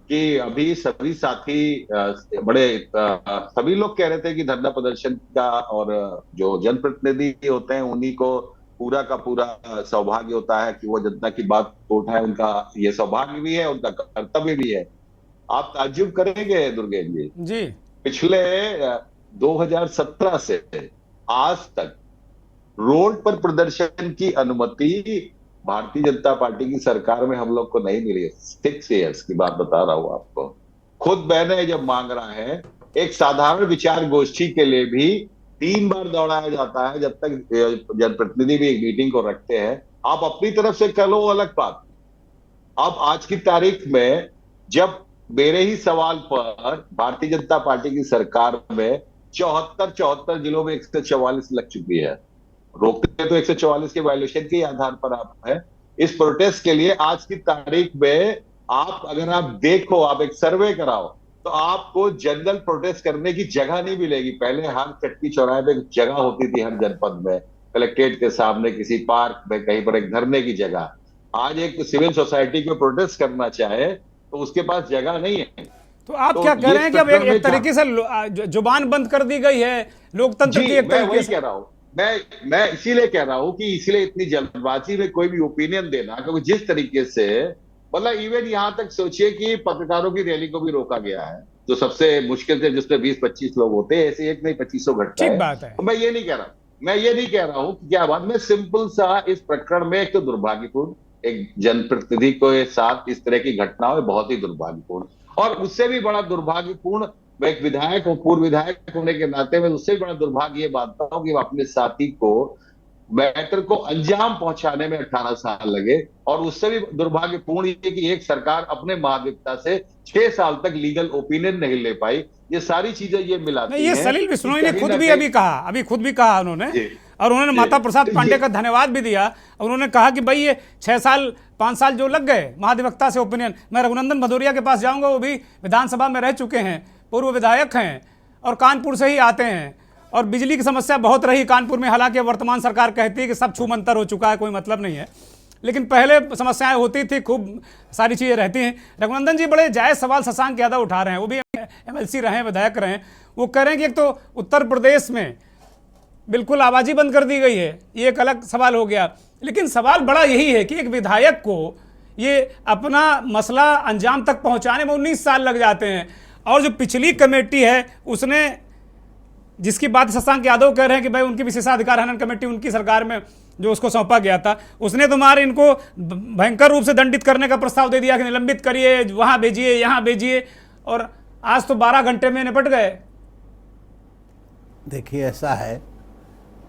कि अभी सभी साथी बड़े सभी लोग कह रहे थे कि धरना प्रदर्शन का और जो जनप्रतिनिधि होते हैं उन्हीं को पूरा का पूरा सौभाग्य होता है कि वो जनता की बात को उठाए, उनका ये सौभाग्य भी है, उनका कर्तव्य भी है। आप ताज्जुब करेंगे दुर्गेश जी, पिछले 2017 से आज तक रोड पर प्रदर्शन की अनुमति भारतीय जनता पार्टी की सरकार में हम लोग को नहीं मिली है। 6 इयर्स की बात बता रहा हूं आपको। खुद मैंने जब मांग रहा है, एक साधारण विचार गोष्ठी के लिए भी 3 बार दौड़ाया जाता है जब तक जनप्रतिनिधि भी एक मीटिंग को रखते हैं। आप अपनी तरफ से कर लो, अलग बात। अब आज की तारीख में जब मेरे ही सवाल पर भारतीय जनता पार्टी की सरकार में 74 जिलों में 144 लग चुकी है, रोकते तो 144 के वायलेशन के आधार पर आप है। इस प्रोटेस्ट के लिए आज की तारीख में आप अगर आप देखो, आप एक सर्वे कराओ तो आपको जनरल प्रोटेस्ट करने की जगह नहीं मिलेगी। पहले हर चट्टी चौराहे पे जगह होती थी, हर जनपद में, कलेक्ट्रेट के सामने, किसी पार्क में, कहीं पर एक धरने की जगह। आज एक सिविल सोसाइटी को प्रोटेस्ट करना चाहे तो उसके पास जगह नहीं है। तो आप क्या कह रहे हैं कि अब एक तरीके से जुबान बंद कर दी गई है लोकतंत्र की? एक तरीके से कह रहा हूं, मैं इसीलिए कह रहा हूं कि इसलिए इतनी जल्दबाजी में कोई भी ओपिनियन देना, क्योंकि जिस तरीके से मतलब इवन यहां तक सोचिए कि पत्रकारों की रैली को भी रोका गया है, जो सबसे मुश्किल से जिसमें 20-25 लोग होते हैं, ऐसे एक नहीं 2500 घटना है। बात है। तो मैं ये नहीं कह रहा हूं कि क्या बात, मैं सिंपल सा इस प्रकरण में एक तो दुर्भाग्यपूर्ण, एक जनप्रतिनिधि के साथ इस तरह की घटनाओं में बहुत ही दुर्भाग्यपूर्ण, और उससे भी बड़ा दुर्भाग्यपूर्ण, मैं एक विधायक हूं, पूर्व विधायक होने के नाते में उससे भी बड़ा दुर्भाग्य ये मानता हूं कि अपने साथी को मैटर को अंजाम पहुंचाने में 18 साल लगे, और उससे भी दुर्भाग्यपूर्ण ये कि एक सरकार अपने महाधिवक्ता से 6 साल तक लीगल ओपिनियन नहीं ले पाई। ये सारी चीजें ये मिलाती हैं। ये सलील बिश्नोई ने खुद भी कहा उन्होंने, और उन्होंने माता प्रसाद पांडे का धन्यवाद भी दिया। और उन्होंने कहा कि भाई ये 6 साल 5 साल जो लग गए महाधिवक्ता से ओपिनियन, मैं रघुनंदन भदौरिया के पास जाऊंगा, वो भी विधानसभा में रह चुके हैं, पूर्व विधायक हैं और कानपुर से ही आते हैं, और बिजली की समस्या बहुत रही कानपुर में। हालांकि वर्तमान सरकार कहती है कि सब छूमंतर हो चुका है, कोई मतलब नहीं है, लेकिन पहले समस्याएं होती थी, खूब सारी चीज़ें रहती हैं। रघुनंदन जी बड़े जायज़ सवाल शशांक यादव उठा रहे हैं, वो भी MLC रहे, विधायक रहे। वो कह रहे हैं कि एक तो उत्तर प्रदेश में बिल्कुल आवाज़ी बंद कर दी गई है, ये एक अलग सवाल हो गया, लेकिन सवाल बड़ा यही है कि एक विधायक को ये अपना मसला अंजाम तक पहुंचाने में 19 साल लग जाते हैं। और जो पिछली कमेटी है उसने, जिसकी बात शशांक यादव कह रहे हैं कि भाई उनकी विशेषाधिकार हनन कमेटी उनकी सरकार में जो उसको सौंपा गया था, उसने तुम्हारे इनको भयंकर रूप से दंडित करने का प्रस्ताव दे दिया कि निलंबित करिए, वहां भेजिए, यहां भेजिए, और आज तो 12 घंटे में निपट गए। देखिए, ऐसा है,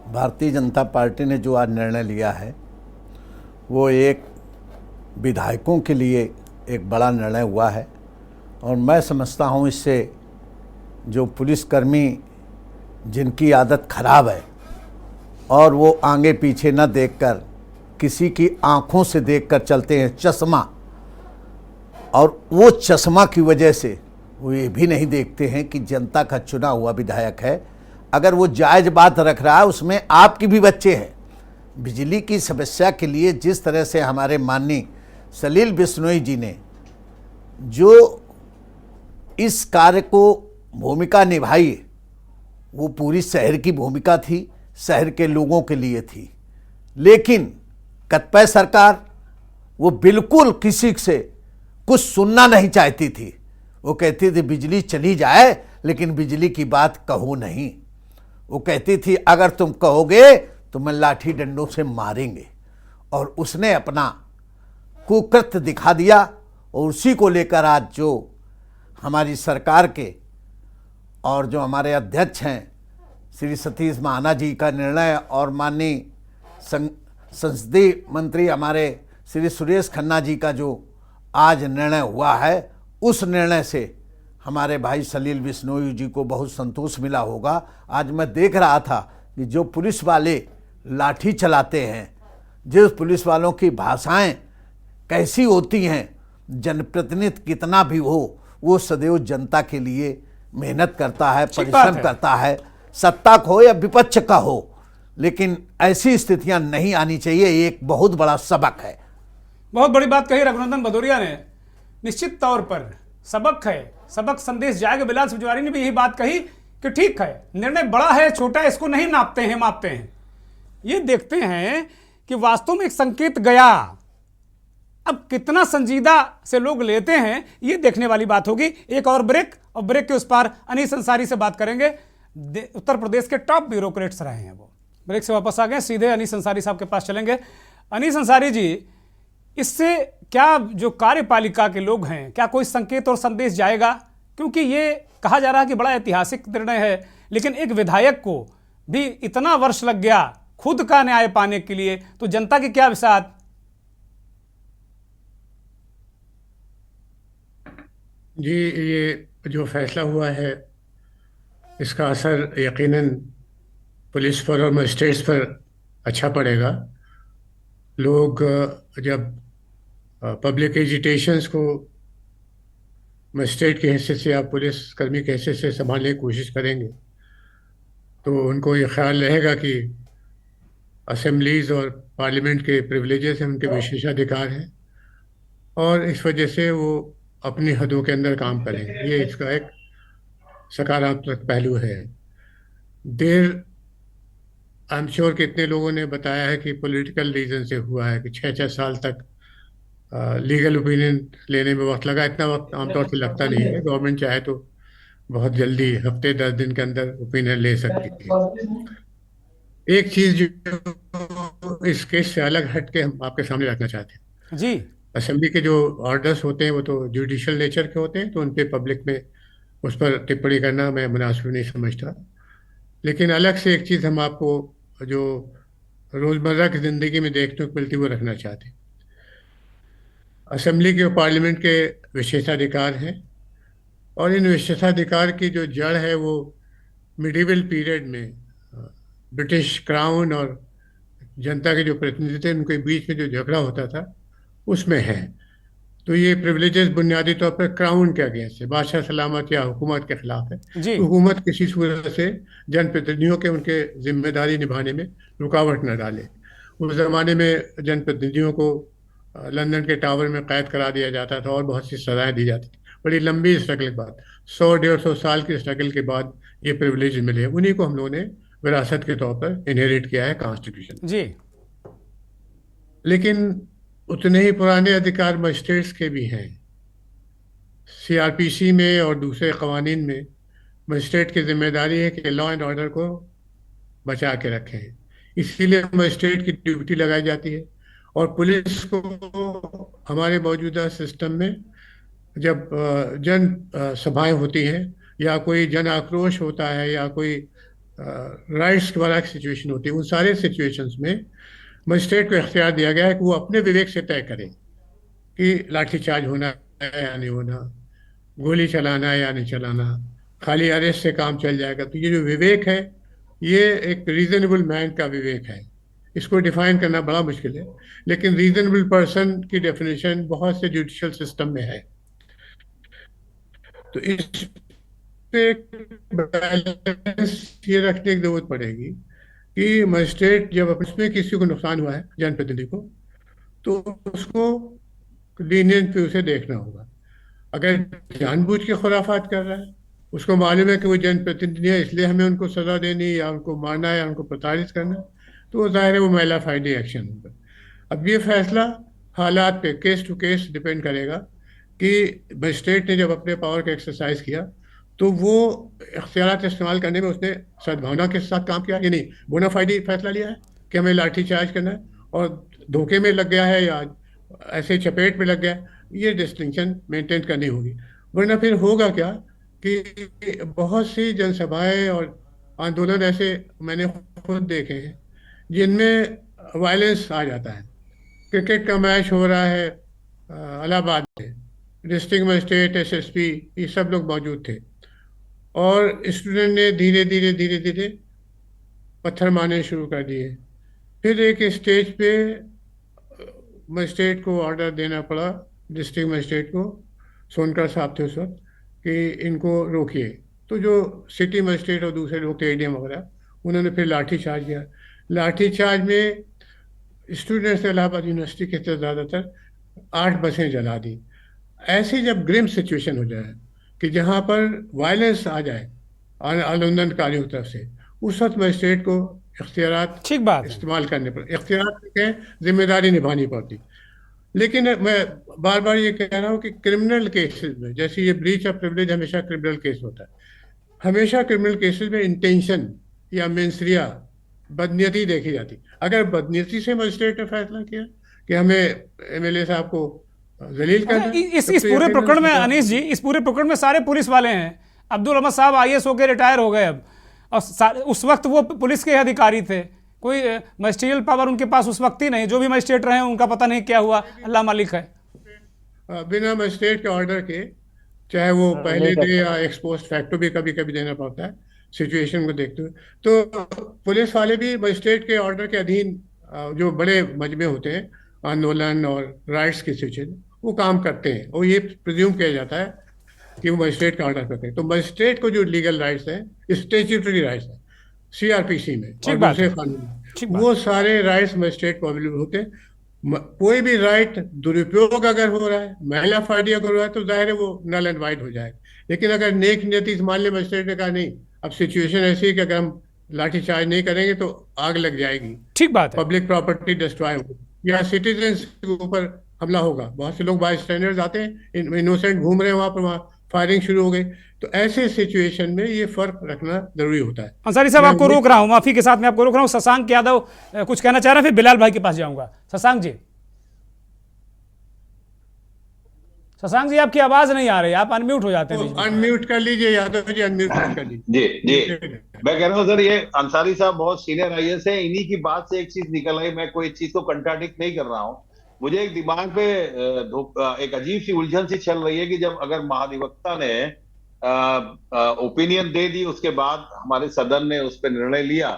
भारतीय जनता पार्टी ने जो आज निर्णय लिया है वो एक विधायकों के लिए एक बड़ा निर्णय हुआ है, और मैं समझता हूँ इससे जो पुलिसकर्मी जिनकी आदत खराब है और वो आगे पीछे न देखकर किसी की आंखों से देखकर चलते हैं, चश्मा, और वो चश्मा की वजह से वो ये भी नहीं देखते हैं कि जनता का चुना हुआ विधायक है, अगर वो जायज़ बात रख रहा है उसमें आपकी भी बच्चे हैं। बिजली की समस्या के लिए जिस तरह से हमारे माननीय सलील बिश्नोई जी ने जो इस कार्य को भूमिका निभाई वो पूरी शहर की भूमिका थी, शहर के लोगों के लिए थी। लेकिन कतिपय सरकार वो बिल्कुल किसी से कुछ सुनना नहीं चाहती थी। वो कहती थी बिजली चली जाए लेकिन बिजली की बात कहो नहीं। वो कहती थी अगर तुम कहोगे तो मैं लाठी डंडों से मारेंगे। और उसने अपना कुकृत्य दिखा दिया और उसी को लेकर आज जो हमारी सरकार के और जो हमारे अध्यक्ष हैं श्री सतीश महाना जी का निर्णय और माननीय संसदीय मंत्री हमारे श्री सुरेश खन्ना जी का जो आज निर्णय हुआ है, उस निर्णय से हमारे भाई सलील बिश्नोई जी को बहुत संतोष मिला होगा। आज मैं देख रहा था कि जो पुलिस वाले लाठी चलाते हैं, जिस पुलिस वालों की भाषाएं कैसी होती हैं, जनप्रतिनिधि कितना भी हो वो सदैव जनता के लिए मेहनत करता है, परिश्रम करता है, सत्ता का हो या विपक्ष का हो। लेकिन ऐसी स्थितियां नहीं आनी चाहिए, ये एक बहुत बड़ा सबक है। बहुत बड़ी बात कही रघुनंदन भदौरिया ने। निश्चित तौर पर सबक है, सबक संदेश जाएगा। बिलाल सुजवारी ने भी यही बात कही कि ठीक है, निर्णय बड़ा है छोटा है इसको नहीं नापते हैं, मापते हैं, ये देखते हैं कि वास्तव में एक संकेत गया। अब कितना संजीदा से लोग लेते हैं ये देखने वाली बात होगी। एक और ब्रेक, और ब्रेक के उस पार अनीस अंसारी से बात करेंगे। उत्तर प्रदेश के टॉप ब्यूरोक्रेट्स रहे हैं वो। ब्रेक से वापस आ गए, सीधे अनीस अंसारी साहब के पास चलेंगे। अनीस अंसारी जी, इससे क्या जो कार्यपालिका के लोग हैं, क्या कोई संकेत और संदेश जाएगा? क्योंकि ये कहा जा रहा है कि बड़ा ऐतिहासिक निर्णय है, लेकिन एक विधायक को भी इतना वर्ष लग गया खुद का न्याय पाने के लिए, तो जनता की क्या विषाद? जी, ये जो फैसला हुआ है इसका असर यकीनन पुलिस पर और मजिस्ट्रेट्स पर अच्छा पड़ेगा। लोग जब पब्लिक एजिटेशंस को मजिस्ट्रेट की हैसियत से या पुलिस कर्मी की हैसियत से संभालने की कोशिश करेंगे तो उनको ये ख्याल रहेगा कि असेंबलीज और पार्लियामेंट के प्रिविलेजेस हैं, उनके विशेषाधिकार हैं, और इस वजह से वो अपनी हदों के अंदर काम करेंगे। ये इसका एक सकारात्मक पहलू है। देर आई एम श्योर कितने लोगों ने बताया है कि पॉलिटिकल रीज़न से हुआ है कि 6-6 साल तक लीगल ओपिनियन लेने में वक्त लगा। इतना वक्त आमतौर से लगता नहीं है। गवर्नमेंट चाहे तो बहुत जल्दी हफ्ते 10 दिन के अंदर ओपिनियन ले सकती है। एक चीज़ जो इस केस से अलग हट के हम आपके सामने रखना चाहते हैं जी, असेंबली के जो ऑर्डर्स होते हैं वो तो जुडिशियल नेचर के होते हैं, तो उन पे पब्लिक में उस पर टिप्पणी करना मैं मुनासिब नहीं समझता। लेकिन अलग से एक चीज़ हम आपको जो रोज़मर्रा की ज़िंदगी में देखने को मिलती है वो रखना चाहते हैं। असेंबली के और पार्लियामेंट के विशेषाधिकार हैं, और इन विशेषाधिकार की जो जड़ है वो मिडिवल पीरियड में ब्रिटिश क्राउन और जनता के जो प्रतिनिधि थे उनके बीच में जो झगड़ा होता था उसमें है। तो ये प्रिविलेजेस बुनियादी तौर पर क्राउन के अगेंस्ट है, बादशाह सलामत या हुकूमत के खिलाफ है। हुकूमत किसी सूरत से जनप्रतिनिधियों के उनके जिम्मेदारी निभाने में रुकावट न डाले। उस ज़माने में जनप्रतिनिधियों को लंदन के टावर में कैद करा दिया जाता था और बहुत सी सजाएं दी जाती थी। बड़ी लंबी स्ट्रगल के बाद 100-150 साल की स्ट्रगल के बाद ये प्रिविलेज मिले। उन्हीं को हम लोगों ने विरासत के तौर पर इनहेरिट किया है कॉन्स्टिट्यूशन जी। लेकिन उतने ही पुराने अधिकार मजिस्ट्रेट्स के भी हैं। सीआरपीसी में और दूसरे कवानीन में मजिस्ट्रेट की जिम्मेदारी है कि लॉ एंड ऑर्डर को बचा के रखें, इसीलिए मजिस्ट्रेट की ड्यूटी लगाई जाती है। और पुलिस को हमारे मौजूदा सिस्टम में जब जन सभाएं होती हैं या कोई जन आक्रोश होता है या कोई राइट्स वाला सिचुएशन होती है, उन सारे सिचुएशंस में मजिस्ट्रेट को इख्तियार दिया गया है कि वो अपने विवेक से तय करे कि लाठीचार्ज होना है या नहीं होना, गोली चलाना है या नहीं चलाना, खाली अरेस्ट से काम चल जाएगा। तो ये जो विवेक है ये एक रीजनेबल मैन का विवेक है। इसको डिफाइन करना बड़ा मुश्किल है, लेकिन रीजनेबल पर्सन की डेफिनेशन बहुत से जुडिशियल सिस्टम में है। तो इस पे बैलेंस ये रखने की जरूरत पड़ेगी कि मजिस्ट्रेट जब उसमें किसी को नुकसान हुआ है जनप्रतिनिधि को, तो उसको लीनियंट पे उसे देखना होगा। अगर जानबूझ के खुराफात कर रहा है उसको मालूम है कि वो जनप्रतिनिधि है, इसलिए हमें उनको सजा देनी या उनको मारना है या उनको प्रताड़ित करना, तो वो जाहिर है वो महिला फाइडी एक्शन होगा। अब ये फैसला हालात पे केस टू केस डिपेंड करेगा कि मजिस्ट्रेट ने जब अपने पावर का एक्सरसाइज किया तो वो इख्तियारात इस्तेमाल करने में उसने सद्भावना के साथ काम किया, यानी बोनाफाइडी फैसला लिया है कि हमें लाठी चार्ज करना है, और धोखे में लग गया है या ऐसे चपेट में लग गया, ये डिस्टिंक्शन मेंटेन करनी होगी। वरना फिर होगा क्या कि बहुत सी जनसभाएं और आंदोलन ऐसे मैंने खुद देखे हैं जिनमें वायलेंस आ जाता है। क्रिकेट का मैच हो रहा है इलाहाबाद में, डिस्ट्रिक्ट मजिस्ट्रेट, एसएसपी, ये सब लोग मौजूद थे, और स्टूडेंट ने धीरे धीरे पत्थर मारने शुरू कर दिए। फिर एक स्टेज पे मजिस्ट्रेट को ऑर्डर देना पड़ा, डिस्ट्रिक्ट मजिस्ट्रेट को, सोनकर साहब थे उस वक्त, कि इनको रोकिए। तो जो सिटी मजिस्ट्रेट और दूसरे लोग थे, एडीएम वगैरह, उन्होंने फिर लाठी चार्ज किया। लाठी चार्ज में स्टूडेंट्स ने इलाहाबाद यूनिवर्सिटी के ज़्यादातर 8 बसें जला दी। ऐसी जब ग्रिम सिचुएशन हो जाए कि जहाँ पर वायलेंस आ जाए आंदोलनकारियों की तरफ से, उस वक्त मजिस्ट्रेट को इख्तियारात इस्तेमाल करने पर, इख्तियारात के जिम्मेदारी निभानी पड़ती। लेकिन मैं बार बार ये कह रहा हूँ कि क्रिमिनल केसेस में, जैसे ये ब्रीच ऑफ प्रिविलेज हमेशा क्रिमिनल केस होता है, हमेशा क्रिमिनल केसेस में इंटेंशन या मेंसरिया, बदनीयती देखी जाती। अगर बदनीयती से मजिस्ट्रेट ने फैसला किया कि हमें एमएलए साहब को जलील करना, इस पूरे प्रकरण में अनीश जी, इस पूरे प्रकरण में सारे पुलिस वाले हैं। अब्दुल अहमद साहब आईएएस होकर रिटायर हो गए अब, और उस वक्त वो पुलिस के अधिकारी थे, कोई मजिस्ट्रियल पावर उनके पास उस वक्त ही नहीं। जो भी मजिस्ट्रेट रहे उनका पता नहीं क्या हुआ, अल्लाह मालिक है। बिना मजिस्ट्रेट के ऑर्डर के, चाहे वो पहले दे या एक्सपोस्ट फैक्टो भी कभी कभी देना पड़ता है सिचुएशन को देखते हुए, तो पुलिस वाले भी मजिस्ट्रेट के ऑर्डर के अधीन, जो बड़े मजमे होते हैं आंदोलन और राइट्स की सिचुएशन, वो काम करते हैं, और ये प्रिज्यूम किया जाता है कि वो मजिस्ट्रेट का ऑर्डर करते हैं। तो मजिस्ट्रेट को जो लीगल राइट्स हैं, स्टैट्यूटरी राइट्स हैं सीआरपीसी में और दूसरे कानून में, वो सारे राइट्स मजिस्ट्रेट को अवेलेबल होते हैं। कोई भी राइट दुरुपयोग अगर हो रहा है, महिला फाइडी अगर हो रहा है, तो जाहिर है वो नल एंड वाइड हो जाएगा। लेकिन अगर नेक नियति मान ले मजिस्ट्रेट ने कहा नहीं, अब सिचुएशन ऐसी है कि अगर हम लाठी चार्ज नहीं करेंगे तो आग लग जाएगी, ठीक बात है, पब्लिक प्रॉपर्टी डिस्ट्रॉय होगी या सिटीजन्स के ऊपर हमला होगा, बहुत से लोग बाय स्टैंडर्ड्स आते हैं, इनोसेंट घूम रहे हैं वहां पर, वहां फायरिंग शुरू हो गई, तो ऐसे सिचुएशन में ये फर्क रखना जरूरी होता है। अंसारी साहब आपको रोक रहा हूं, माफी के साथ मैं आपको रोक रहा हूं। शशांक यादव कुछ कहना चाह रहे हैं, फिर बिलाल भाई के पास जाऊंगा। शशांक जी, शशांक जी आपकी आवाज नहीं आ रही, आप अनम्यूट हो जाते हैं। अनम्यूट कर लीजिए यादव जी, अनम्यूट कर लीजिए। जी मैं कह रहा हूँ सर, ये अंसारी साहब बहुत सीनियर आईएएस है, इन्हीं की बात से एक चीज निकल आई, मैं कोई चीज को कंट्राडिक्ट नहीं कर रहा हूँ। मुझे एक दिमाग पे एक अजीब सी उलझन सी चल रही है कि जब अगर महाधिवक्ता ने ओपिनियन दे दी, उसके बाद हमारे सदन ने उस पर निर्णय लिया,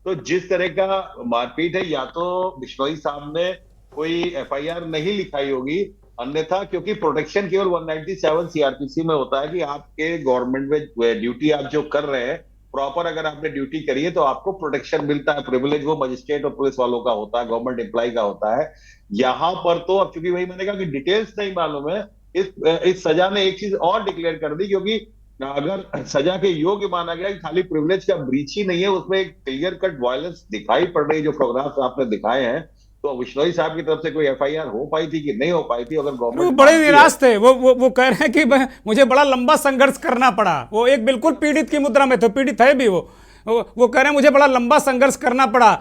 तो जिस तरह का मारपीट है, या तो बिश्नोई साहब ने कोई एफआईआर नहीं लिखाई होगी, अन्यथा क्योंकि प्रोटेक्शन केवल 197 सीआरपीसी में होता है कि आपके गवर्नमेंट में ड्यूटी आप जो कर रहे हैं, प्रॉपर अगर आपने ड्यूटी करी है तो आपको प्रोटेक्शन मिलता है। प्रिविलेज वो मजिस्ट्रेट और पुलिस वालों का होता है, गवर्नमेंट एम्प्लॉय का होता है। यहाँ पर तो अब क्योंकि वही मैंने कहा कि डिटेल्स नहीं मालूम है, इस सजा ने एक चीज और डिक्लेयर कर दी, क्योंकि अगर सजा के योग्य माना गया कि खाली प्रिविलेज का ब्रीच ही नहीं है, उसमें एक क्लियर कट वायलेंस दिखाई पड़ रही, जो फोटोग्राफ्स आपने दिखाए हैं, तो बिश्नोई साहब की तरफ से कोई एफआईआर हो पाई थी कि नहीं हो पाई थी? अगर गवर्नमेंट बड़े निराश थे, वो कह रहे हैं कि मुझे बड़ा लंबा संघर्ष करना पड़ा। वो एक बिल्कुल पीड़ित की मुद्रा में थे, पीड़ित है भी वो कह रहे हैं मुझे बड़ा लंबा संघर्ष करना पड़ा।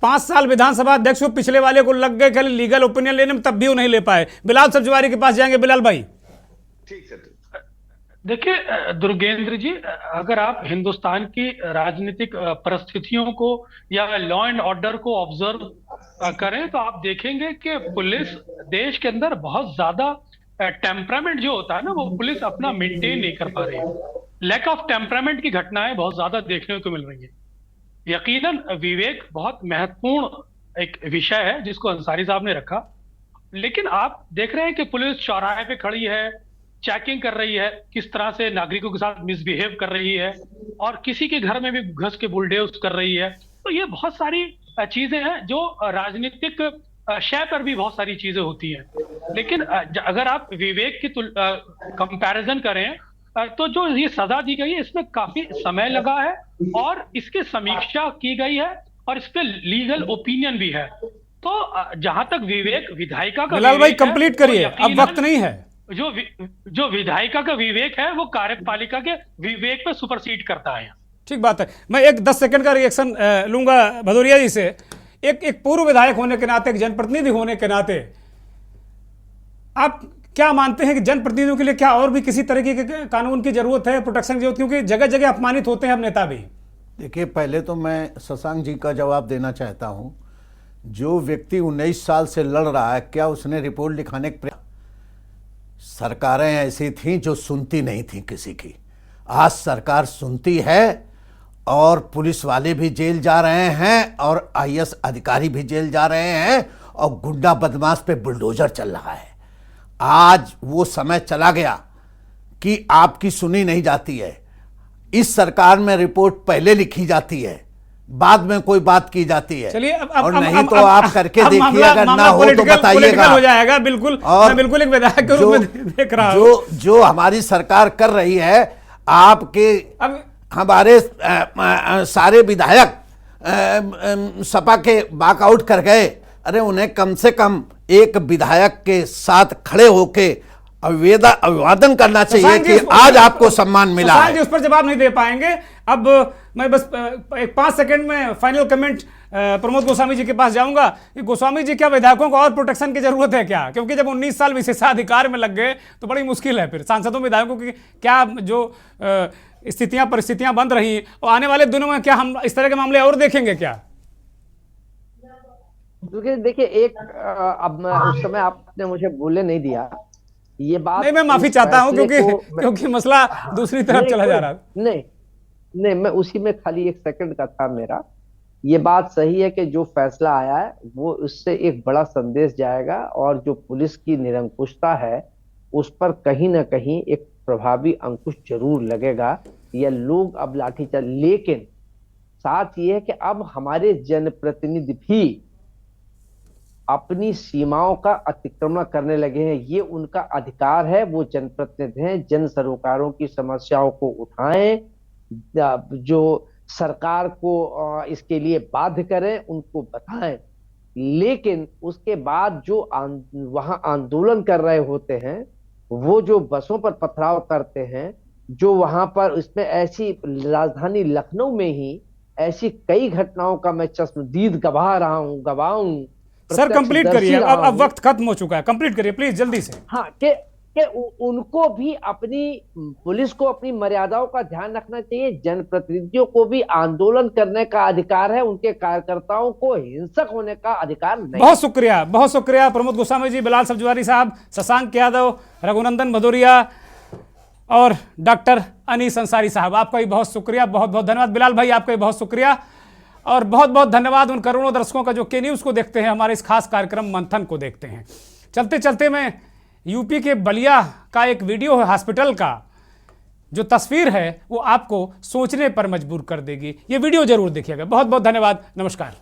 5 साल विधानसभा अध्यक्ष, पिछले वाले को लग गए खाली लीगल ओपिनियन लेने में, तब भी वो नहीं ले पाए। बिलाल सब्जवारी के पास जाएंगे। बिलाल भाई, ठीक है। देखिए दुर्गेंद्र जी, अगर आप हिंदुस्तान की राजनीतिक परिस्थितियों को या लॉ एंड ऑर्डर को ऑब्जर्व करें तो आप देखेंगे कि पुलिस देश के अंदर बहुत ज्यादा टेम्परामेंट जो होता है ना, वो पुलिस अपना मेंटेन नहीं कर पा रही है। लैक ऑफ टेम्परामेंट की घटनाएं बहुत ज्यादा देखने को मिल रही है। यकीनन विवेक बहुत महत्वपूर्ण एक विषय है जिसको अंसारी साहब ने रखा, लेकिन आप देख रहे हैं कि पुलिस चौराहे पे खड़ी है, चेकिंग कर रही है, किस तरह से नागरिकों के साथ मिसबिहेव कर रही है, और किसी के घर में भी घुस के बुलडोज कर रही है। तो ये बहुत सारी चीजें हैं जो राजनीतिक शय पर भी बहुत सारी चीजें होती हैं। लेकिन अगर आप विवेक की कंपैरिजन करें तो जो ये सजा दी गई है इसमें काफी समय लगा है और इसकी समीक्षा की गई है और इस पे लीगल ओपिनियन भी है। तो जहां तक विवेक विधायिका का बिलाल भाई कंप्लीट करिए, अब वक्त नहीं है। जो विधायिका का विवेक है वो कार्यपालिका के विवेक पे सुपरसीड करता है। ठीक बात है। मैं एक 10 सेकंड का रिएक्शन लूंगा भदौरिया जी से। एक पूर्व विधायक होने के नाते, एक जनप्रतिनिधि होने के नाते, आप क्या मानते हैं कि जनप्रतिनिधियों के लिए क्या और भी किसी तरीके के कानून की जरूरत है, प्रोटेक्शन की जरूरत, क्योंकि जगह जगह अपमानित होते हैं अब नेता भी? देखिए, पहले तो मैं शशांक जी का जवाब देना चाहता हूं। जो व्यक्ति 19 साल से लड़ रहा है, क्या उसने रिपोर्ट लिखाने के सरकारें ऐसी थीं जो सुनती नहीं थी किसी की। आज सरकार सुनती है और पुलिस वाले भी जेल जा रहे हैं और IAS अधिकारी भी जेल जा रहे हैं और गुंडा बदमाश पे बुलडोजर चल रहा है। आज वो समय चला गया कि आपकी सुनी नहीं जाती है। इस सरकार में रिपोर्ट पहले लिखी जाती है, बाद में कोई बात की जाती है। चलिए, और नहीं तो आप करके देखिए, अगर ना हो तो बताइएगा। हो जाएगा बिल्कुल। और मैं बिल्कुल एक विधायक के रूप में देख रहा हूं जो हमारी सरकार कर रही है। आपके हमारे सारे विधायक सपा के वॉकआउट कर गए। अरे उन्हें कम से कम एक विधायक के साथ खड़े होके अभिवादन करना चाहिए कि आज आपको सम्मान मिला है। उस पर जवाब नहीं दे पाएंगे। अब मैं बस एक 5 सेकंड में फाइनल कमेंट प्रमोद गोस्वामी जी के पास जाऊंगा कि गोस्वामी जी, क्या विधायकों को और प्रोटेक्शन की जरूरत है क्या? क्योंकि जब 19 साल विशेषाधिकार में लग गए तो बड़ी मुश्किल है फिर सांसदों विधायकों की क्या जो स्थितियां परिस्थितियां बन रही हैं, और आने वाले दिनों में क्या हम इस तरह के मामले और देखेंगे क्या? देखिए, एक अब उस समय आपने मुझे बोलने नहीं दिया ये बात। नहीं, मैं माफी चाहता हूं क्योंकि मसला दूसरी तरफ चला जा रहा। नहीं, मैं उसी में खाली 1 सेकंड का था मेरा। ये बात सही है कि जो फैसला आया है वो उससे एक बड़ा संदेश जाएगा और जो पुलिस की निरंकुशता है उस पर कहीं ना कहीं एक प्रभावी अंकुश जरूर लगेगा। ये लोग अब लाठीचार्ज, लेकिन साथ ये है कि अब हमारे जनप्रतिनिधि भी अपनी सीमाओं का अतिक्रमण करने लगे हैं। ये उनका अधिकार है, वो जनप्रतिनिधि हैं, जन सरोकारों की समस्याओं को उठाएं, जो सरकार को इसके लिए बाध्य करें, उनको बताएं। लेकिन उसके बाद जो वहां आंदोलन कर रहे होते हैं, वो जो बसों पर पथराव करते हैं, जो वहां पर इसमें ऐसी राजधानी लखनऊ में ही ऐसी कई घटनाओं का मैं चश्मदीद गवाऊं। सर कंप्लीट करिए, अब वक्त खत्म हो चुका है, कंप्लीट करिए प्लीज जल्दी से। हाँ, कि उनको भी अपनी पुलिस को अपनी मर्यादाओं का ध्यान रखना चाहिए। जनप्रतिनिधियों को भी आंदोलन करने का अधिकार है, उनके कार्यकर्ताओं को हिंसक होने का अधिकार नहीं। बहुत शुक्रिया प्रमोद गोस्वामी जी, बिलाल सब्जवारी साहब, शशांक यादव, रघुनंदन भदौरिया और डॉक्टर अनीस अंसारी साहब, आपका भी बहुत शुक्रिया, बहुत बहुत धन्यवाद। बिलाल भाई आपका भी बहुत शुक्रिया और बहुत बहुत धन्यवाद उन करोड़ों दर्शकों का जो के न्यूज़ को देखते हैं, हमारे इस खास कार्यक्रम मंथन को देखते हैं। चलते चलते मैं यूपी के बलिया का एक वीडियो है हॉस्पिटल का, जो तस्वीर है वो आपको सोचने पर मजबूर कर देगी। ये वीडियो जरूर देखिएगा। बहुत बहुत धन्यवाद, नमस्कार।